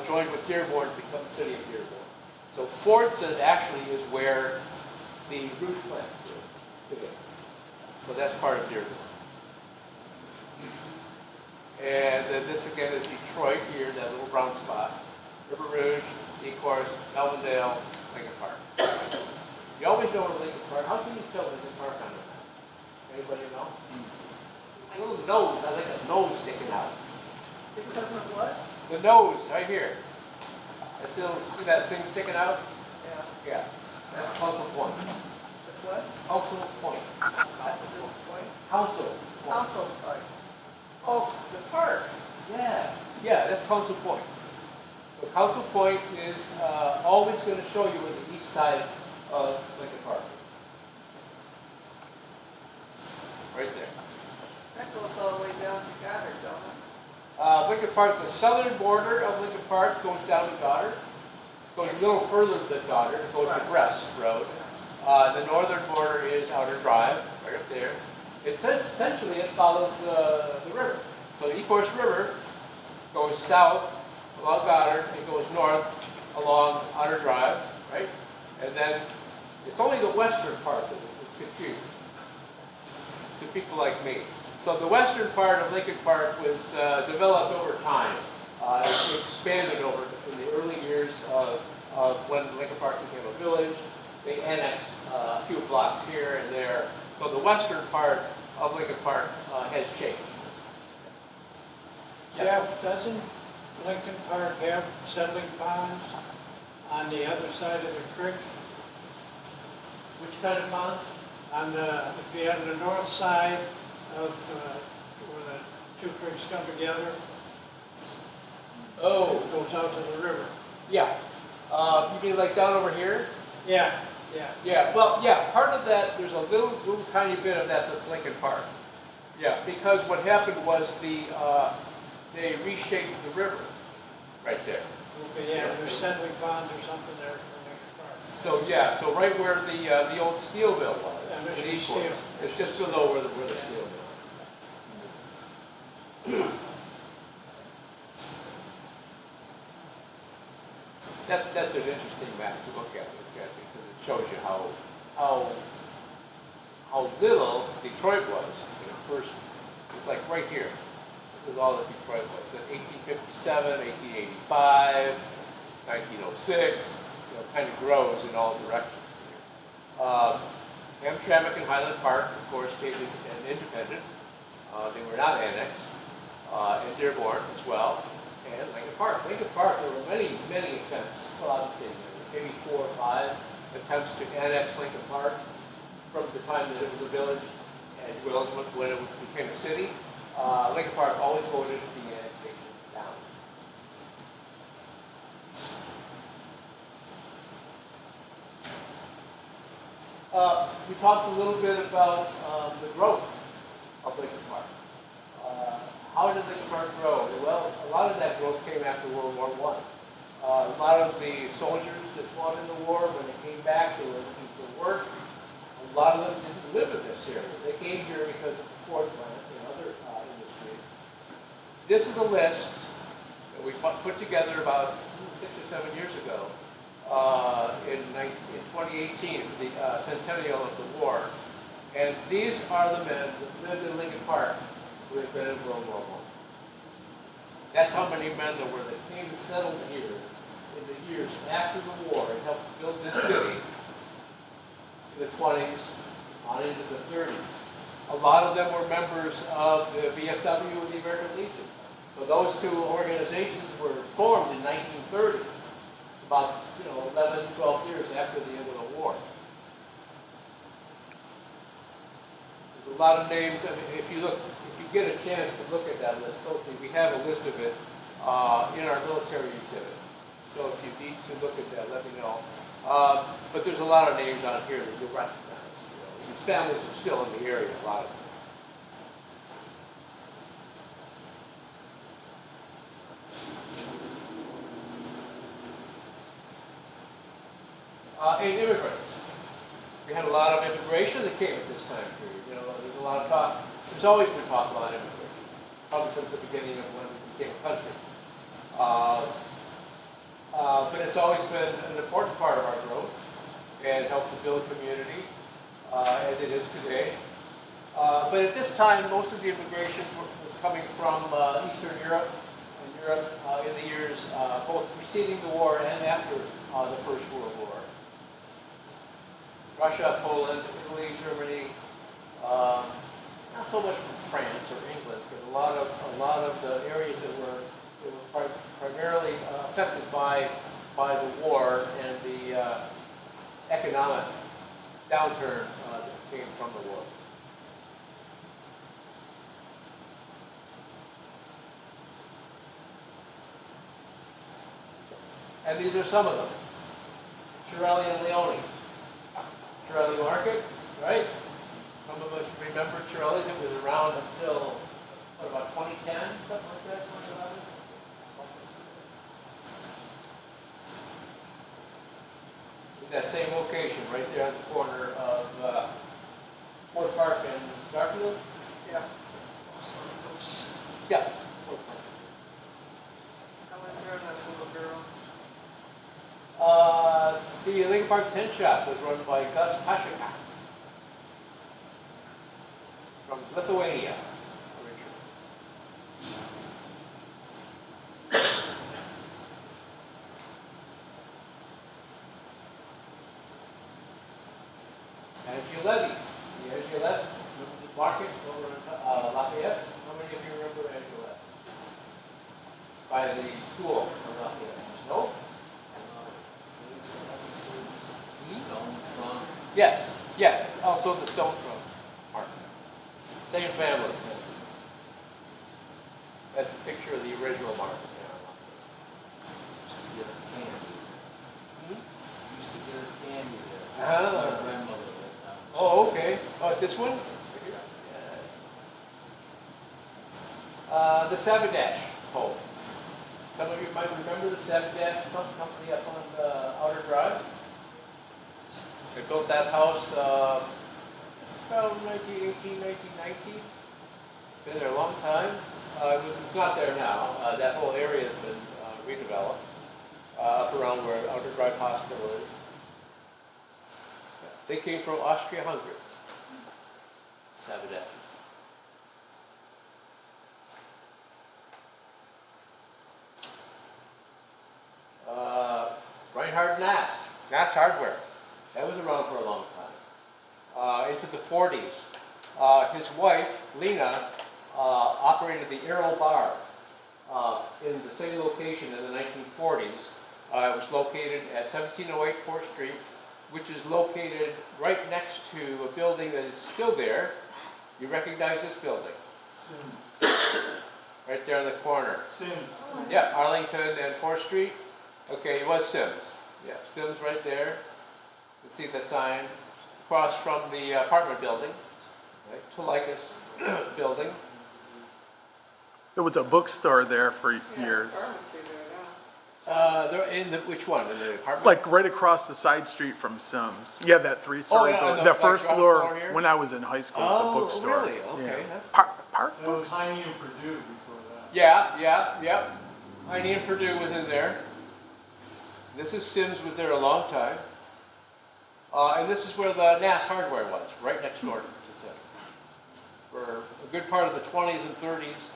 Speaker 1: joined with Dearborn to become the city of Dearborn. So Fordson actually is where the Rouge plant is today. So that's part of Dearborn. And then this again is Detroit here, that little brown spot. River Rouge, Ecorse, Elvendale, Lincoln Park. You always know where Lincoln Park. How can you tell Lincoln Park on the map? Anybody know? A little nose, I like a nose sticking out.
Speaker 2: Because of what?
Speaker 1: The nose, right here. I still see that thing sticking out?
Speaker 2: Yeah,
Speaker 1: Yeah. That's Council Point.
Speaker 2: that's what?
Speaker 1: Council Point.
Speaker 2: That's the point.
Speaker 1: Council. Point.
Speaker 2: Also, like, oh, the park.
Speaker 1: Yeah. Yeah, that's Council Point. So Council Point is always going to show you where the east side of Lincoln Park is. Right there.
Speaker 2: That goes all the way down to Goddard, don't it?
Speaker 1: Lincoln Park, the southern border of Lincoln Park goes down to Goddard. Goes a little further than Goddard, it goes to Brest Road. The northern border is Outer Drive, right up there. Essentially, it follows the river. So the Ecorse River goes south along Goddard and goes north along Outer Drive, right? And then it's only the western part that is confusing to people like me. So the western part of Lincoln Park was developed over time. It expanded over in the early years of when Lincoln Park became a village. They annexed a few blocks here and there. So the western part of Lincoln Park has changed.
Speaker 11: Jeff, doesn't Lincoln Park have settling ponds on the other side of the creek?
Speaker 1: Which kind of pond?
Speaker 11: If you're on the north side of where the two creeks come together,
Speaker 1: Oh,
Speaker 11: it goes out to the river.
Speaker 1: yeah. You mean like down over here?
Speaker 11: Yeah, yeah.
Speaker 1: Yeah, well, yeah, part of that, there's a little tiny bit of that that's Lincoln Park. Yeah, because what happened was they reshaped the river right there.
Speaker 11: Okay, yeah, there's settling ponds or something there for Lincoln Park.
Speaker 1: So, yeah, so right where the old steel mill was.
Speaker 11: Yeah,
Speaker 1: in
Speaker 11: Michigan
Speaker 1: Ecorse.
Speaker 11: Steel.
Speaker 1: It's just below where the steel mill is. That's an interesting map to look at, because it shows you how little Detroit was when it first. It's like right here. This is all that Detroit was. Then 1857, 1885, 1906. Kind of grows in all directions. Hamtramck and Highland Park, of course, stayed independent. They were not annexed. And Dearborn as well. And Lincoln Park. Lincoln Park, there were many, many attempts, well, I would say maybe 4 or 5 attempts to annex Lincoln Park from the time that it was a village, as well as when it became a city. Lincoln Park always voted the annexation down. We talked a little bit about the growth of Lincoln Park. How did Lincoln Park grow? Well, a lot of that growth came after World War I. A lot of the soldiers that fought in the war, when they came back, they were looking for work. A lot of them didn't live in this area. They came here because of the Ford plant and other industries. This is a list that we put together about 6 or 7 years ago in 2018 for the centennial of the war. And these are the men that lived in Lincoln Park who had been in World War I. That's how many men there were that came and settled here in the years after the war and helped build this city in the 20s on into the 30s. A lot of them were members of the VFW and the American Legion. So those two organizations were formed in 1930, about 11, 12 years after the end of the war. There's a lot of names. I mean, if you get a chance to look at that list closely, we have a list of it in our military exhibit. So if you need to look at that, let me know. But there's a lot of names on here that you'll recognize. These families are still in the area, a lot of them. And immigrants. We had a lot of immigration that came at this time period. There's a lot of talk. There's always been talk about immigration, probably since the beginning of when we became a country. But it's always been an important part of our growth and helped to build community as it is today. But at this time, most of the immigration was coming from Eastern Europe and Europe in the years both preceding the war and after the First World War. Russia, Poland, Italy, Germany, not so much from France or England, but a lot of the areas that were primarily affected by the war and the economic downturn that came from the war. And these are some of them. Chiarelli and Leone. Chiarelli Market, right? Some of us remember Chiarelli's. It was around until, about 2010, something like that, 2011? In that same location, right there at the corner of Fort Park and Garfield?
Speaker 2: Yeah.
Speaker 1: Yeah. Fort Park.
Speaker 2: I went there when I was a little girl.
Speaker 1: The Lincoln Park Tent Shop was run by Gus Pashika from Lithuania. And Gillette, the Gillette Market over in Lafayette. How many of you remember Gillette? By the school in Lafayette? No?
Speaker 6: Stone front.
Speaker 1: Yes. Also the Stone Front Market. Same families. That's a picture of the original market.
Speaker 6: Used to get a candy. Used to get a candy there.
Speaker 1: Ah.
Speaker 6: My grandmother lived down the
Speaker 1: Oh, okay. This one? The Sabodash home. Some of you might remember the Sabodash company up on Outer Drive. They built that house about 1918, 1919. Been there a long time. It's not there now. That whole area has been redeveloped up around where Outer Drive Hospital is. They came from Austria-Hungary. Sabodash. Reinhard Nast Hardware. That was around for a long time. Into the 40s. His wife, Lena, operated the Aero Bar in the same location in the 1940s. It was located at 1708 4th Street, which is located right next to a building that is still there. You recognize this building?
Speaker 5: Sims.
Speaker 1: Right there in the corner.
Speaker 5: Sims.
Speaker 1: Yeah, Arlington and 4th Street. Okay, it was Sims. Yeah, Sims right there. You can see the sign across from the apartment building, right? Tulicus building.
Speaker 12: There was a bookstore there for years.
Speaker 2: Pharmacy there now.
Speaker 1: They're in which one? In the apartment?
Speaker 12: Like right across the side street from Sims. Yeah, that three-story
Speaker 1: Oh, yeah,
Speaker 12: building.
Speaker 1: on the,
Speaker 12: The first
Speaker 1: like, ground
Speaker 12: floor,
Speaker 1: floor here?
Speaker 12: when I was in high school, was a bookstore.
Speaker 1: Really? Okay.
Speaker 12: Yeah.
Speaker 1: That's-
Speaker 12: Park
Speaker 5: That was
Speaker 12: books.
Speaker 5: Heine and Purdue before that.
Speaker 1: Yeah. Heine and Purdue was in there. This is Sims was there a long time. And this is where the Nass Hardware was, right next door to Sims. For a good part of the 20s and 30s,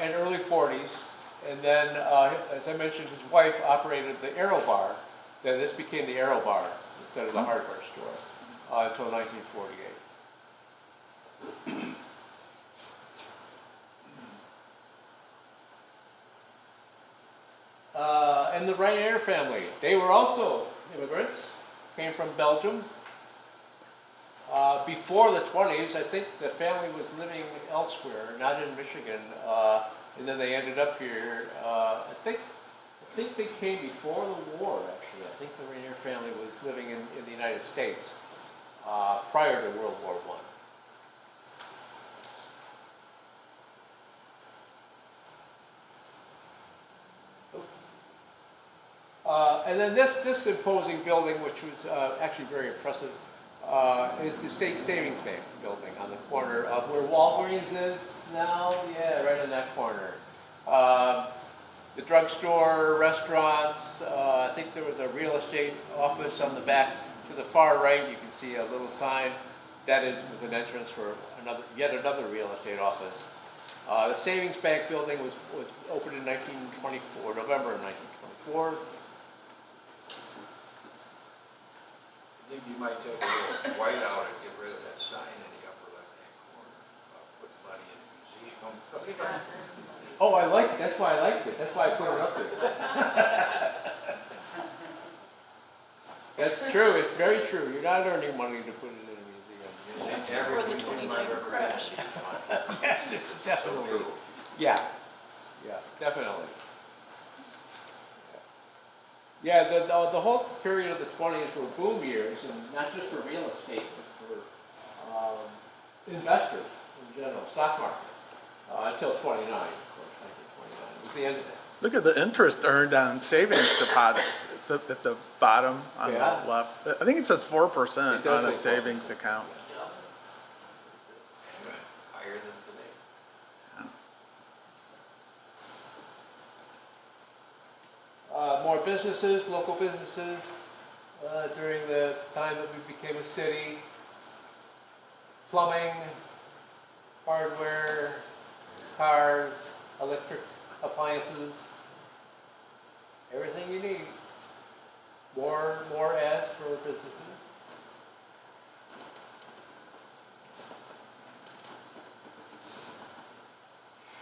Speaker 1: and early 40s. And then, as I mentioned, his wife operated the Aero Bar. Then this became the Aero Bar instead of the hardware store. until 1948. And the Ryanair family, they were also immigrants, came from Belgium. Before the 20s, I think the family was living elsewhere, not in Michigan, and then they ended up here. I think they came before the war, actually. I think the Ryanair family was living in the United States prior to World War I. And then this imposing building, which was actually very impressive, is the State Savings Bank building on the corner of where Walgreens is now. Yeah, right in that corner. The drugstore, restaurants, I think there was a real estate office on the back. To the far right, you can see a little sign. That was an entrance for yet another real estate office. The Savings Bank building was opened in 1924, November of 1924.
Speaker 9: I think you might take a little white out and get rid of that sign in the upper left-hand corner, put money in the museum.
Speaker 1: Oh, I like it. That's why I liked it. That's why I put it up there. That's true. It's very true. You're not earning money to put it in a museum.
Speaker 7: That's before the 29 crash.
Speaker 1: Yes, it's definitely true. Yeah, definitely. Yeah, the whole period of the 20s were boom years, and not just for real estate, but for investors in general, stock market, until 29, of course, 1929. It was the end of it.
Speaker 12: Look at the interest earned on savings deposit at the bottom on
Speaker 1: Yeah.
Speaker 12: the left. I think it says 4%
Speaker 1: It does
Speaker 12: on a
Speaker 1: say 4%.
Speaker 12: savings account.
Speaker 9: Higher than today.
Speaker 1: More businesses, local businesses, during the time that we became a city. Plumbing, hardware, cars, electric appliances, everything you need. More ads for businesses.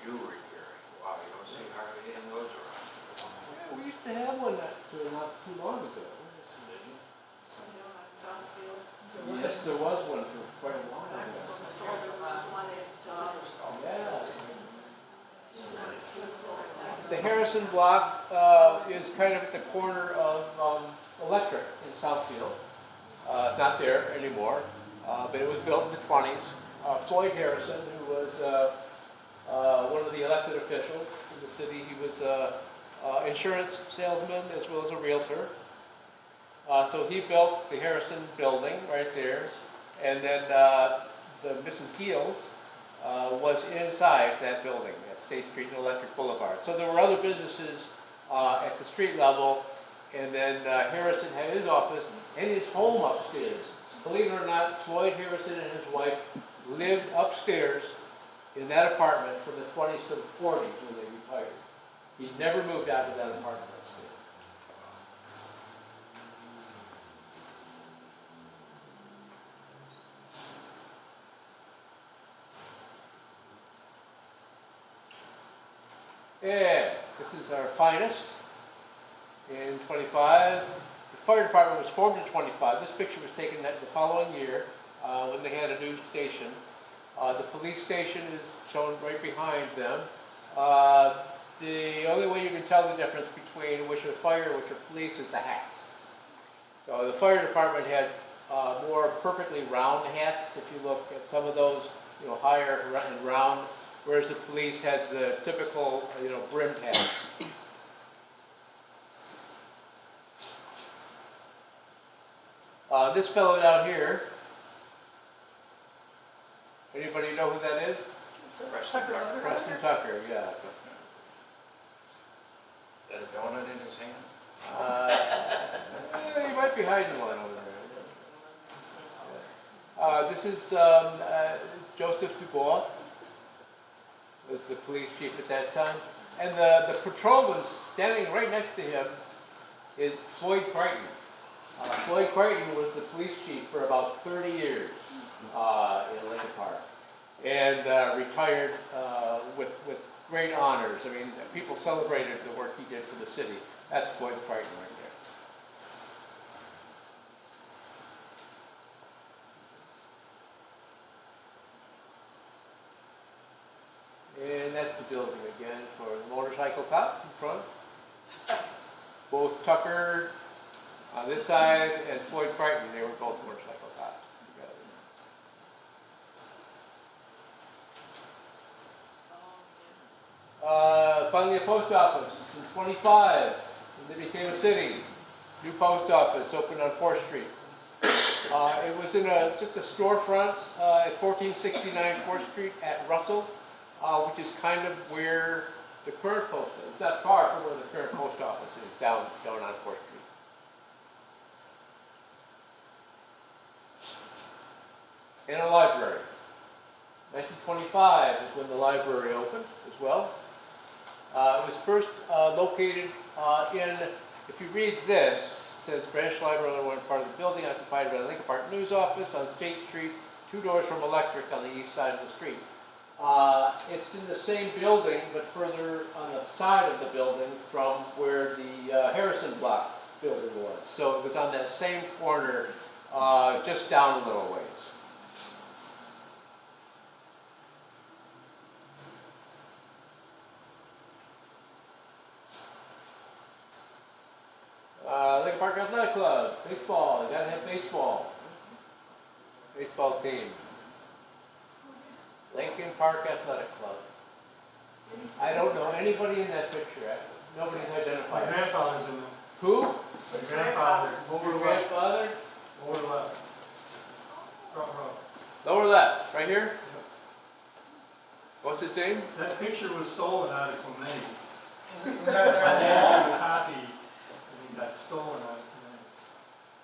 Speaker 9: Shoe repairing, wow, you don't see hardly any of those around.
Speaker 1: Yeah, we used to have one not too long ago. Yes, there was one for quite a while. Yeah. The Harrison Block is kind of at the corner of Electric in Southfield. Not there anymore, but it was built in the 20s. Floyd Harrison, who was one of the elected officials in the city, he was an insurance salesman as well as a realtor. So he built the Harrison building right there, and then the Mrs. Geels was inside that building at State Street and Electric Boulevard. So there were other businesses at the street level, and then Harrison had his office and his home upstairs. Believe it or not, Floyd Harrison and his wife lived upstairs in that apartment from the 20s to the 40s when they retired. He never moved out of that apartment upstairs. Yeah, this is our finest in 25. The fire department was formed in 25. This picture was taken the following year when they had a new station. The police station is shown right behind them. The only way you can tell the difference between which are fire and which are police is the hats. So the fire department had more perfectly round hats. If you look at some of those, higher and round, whereas the police had the typical, brimmed hats. This fellow down here, anybody know who that is? Preston Tucker, yeah.
Speaker 9: Got a donut in his hand?
Speaker 1: He might be hiding one over there. This is Joseph Dubois, was the police chief at that time. And the patrolman standing right next to him is Floyd Crichton. Floyd Creighton was the police chief for about 30 years in Lincoln Park, and retired with great honors. I mean, people celebrated the work he did for the city. That's Floyd Creighton right there. And that's the building again for the motorcycle cop in front. Both Tucker on this side and Floyd Creighton, they were both motorcycle cops together. Finally, a post office in 25, when they became a city. New post office opened on 4th Street. It was in just a storefront at 1469 4th Street at Russell, which is kind of where the current post office. It's not far from where the current post office is, down on 4th Street. And a library. 1925 is when the library opened as well. It was first located if you read this, it says branch library on one part of the building occupied by the Lincoln Park News Office on State Street, 2 doors from Electric on the east side of the street. It's in the same building, but further on the side of the building from where the Harrison Block building was. So it was on that same corner, just down a little ways. Lincoln Park Athletic Club, baseball, you gotta have baseball. Baseball team. Lincoln Park Athletic Club. I don't know anybody in that picture. Nobody's identified.
Speaker 5: My grandfather's in there.
Speaker 1: Who?
Speaker 5: My grandfather.
Speaker 1: Your grandfather?
Speaker 5: Over left. Front row.
Speaker 1: Lower left, right here? What's his name?
Speaker 5: That picture was stolen out of Clements. I had a copy, and it got stolen out of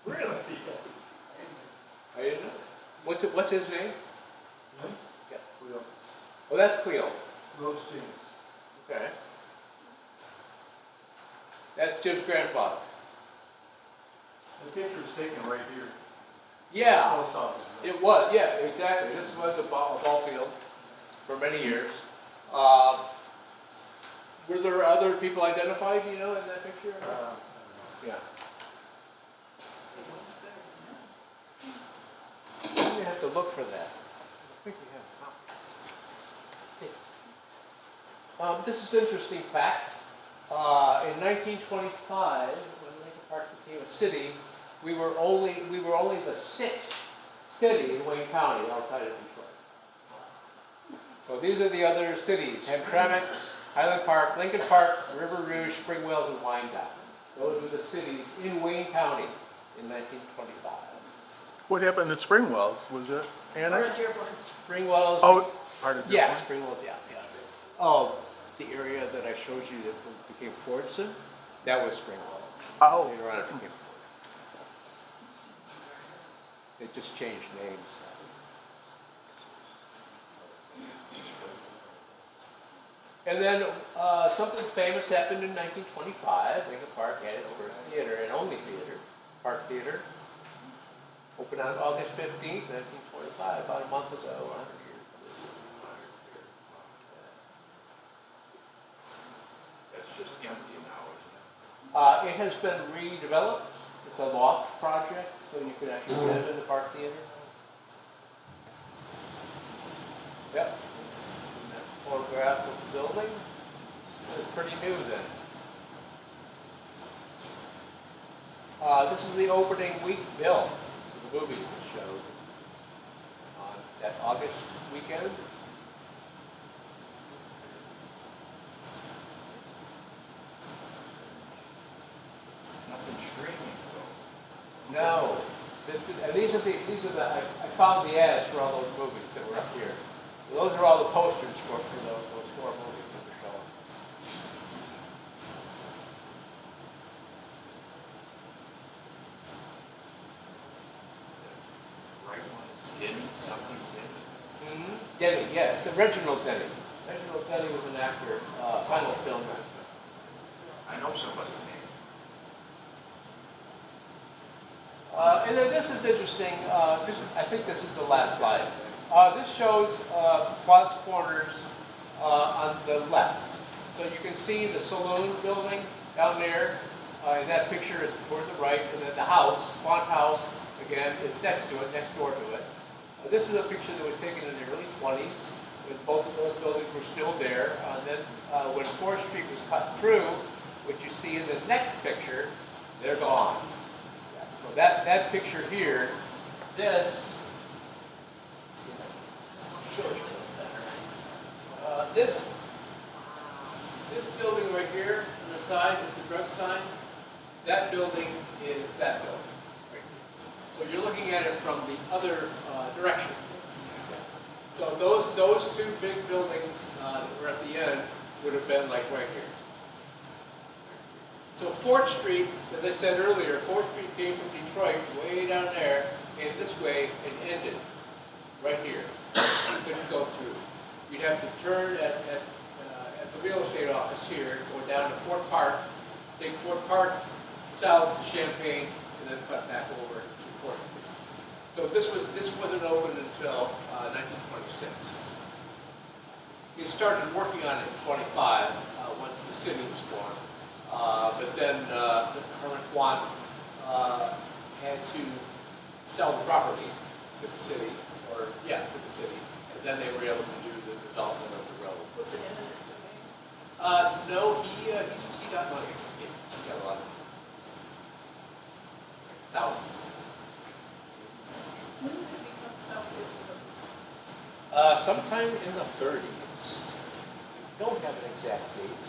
Speaker 5: Clements.
Speaker 1: Really? I didn't know. What's his name?
Speaker 5: Yeah?
Speaker 1: Yeah.
Speaker 5: Wheels.
Speaker 1: Oh, that's Cleo.
Speaker 5: Rose James.
Speaker 1: Okay. That's Jim's grandfather.
Speaker 5: The picture was taken right here.
Speaker 1: Yeah.
Speaker 5: Post office.
Speaker 1: It was, yeah, exactly. This was a ball field for many years. Were there other people identified, in that picture? Yeah. We have to look for that. I think we have. This is an interesting fact. In 1925, when Lincoln Park became a city, we were only the 6th city in Wayne County outside of Detroit. So these are the other cities: Hamtramck, Highland Park, Lincoln Park, River Rouge, Spring Wells, and Wyandotte. Those were the cities in Wayne County in 1925.
Speaker 12: What happened to Springwells? Was it annexed?
Speaker 1: Spring Wells.
Speaker 12: Oh, part of
Speaker 1: Yeah,
Speaker 12: Dearborn?
Speaker 1: Spring Wells, yeah. Oh, the area that I showed you that became Fordson, that was Spring Wells.
Speaker 12: Oh.
Speaker 1: Later on it became Ford. It just changed names. And then something famous happened in 1925. Lincoln Park had its first theater and only theater, Park Theater. Opened on August 15th, 1925, about a month ago, 100 years.
Speaker 9: That's just empty now, isn't it?
Speaker 1: It has been redeveloped. It's a loft project, so you can actually live in the Park Theater. Yep. And that photograph of the building is pretty new then. This is the opening week bill for the movies that showed on that August weekend.
Speaker 9: Nothing streaming though.
Speaker 1: No, these are the. I found the ads for all those movies that were up here. Those are all the posters for those 4 movies that were showing.
Speaker 9: Right one is Denny, something's Denny.
Speaker 1: Mm-hmm. Denny, yeah, it's Reginald Denny. Reginald Denny was an actor, final film actor.
Speaker 9: I know somebody's name.
Speaker 1: And then this is interesting, I think this is the last slide. This shows Quad's Corners on the left. So you can see the saloon building down there. In that picture is toward the right, and then the house, Quad House, again, is next to it, next door to it. This is a picture that was taken in the early 20s, when both of those buildings were still there. Then when 4th Street was cut through, what you see in the next picture, they're gone. So that picture here, this, show you a little better. This building right here on the side with the drug sign, that building is that building. Right here. So you're looking at it from the other direction. So those two big buildings that were at the end would have been like right here. So 4th Street, as I said earlier, 4th Street came from Detroit, way down there, came this way and ended right here. You couldn't go through. You'd have to turn at the real estate office here, go down to Fort Park, take Fort Park south to Champaign, and then cut back over to 4th Street. So this wasn't opened until 1926. We started working on it in 25 once the city was formed. But then Herman Quad had to sell the property to the city, to the city, and then they were able to do the development of the road.
Speaker 7: Was it in it?
Speaker 1: No, he got money. He got a lot of money. Thousands.
Speaker 7: When did it become Southfield?
Speaker 1: Sometime in the 30s. Don't have an exact date.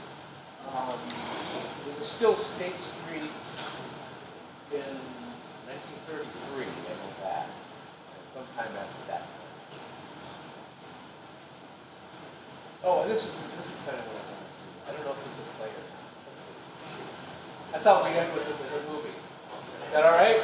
Speaker 1: It was still State Street in 1933, I know that. Sometime after that. Oh, and this is kind of what I don't know if it's a play or not. I thought we'd end with the movie. Is that all right?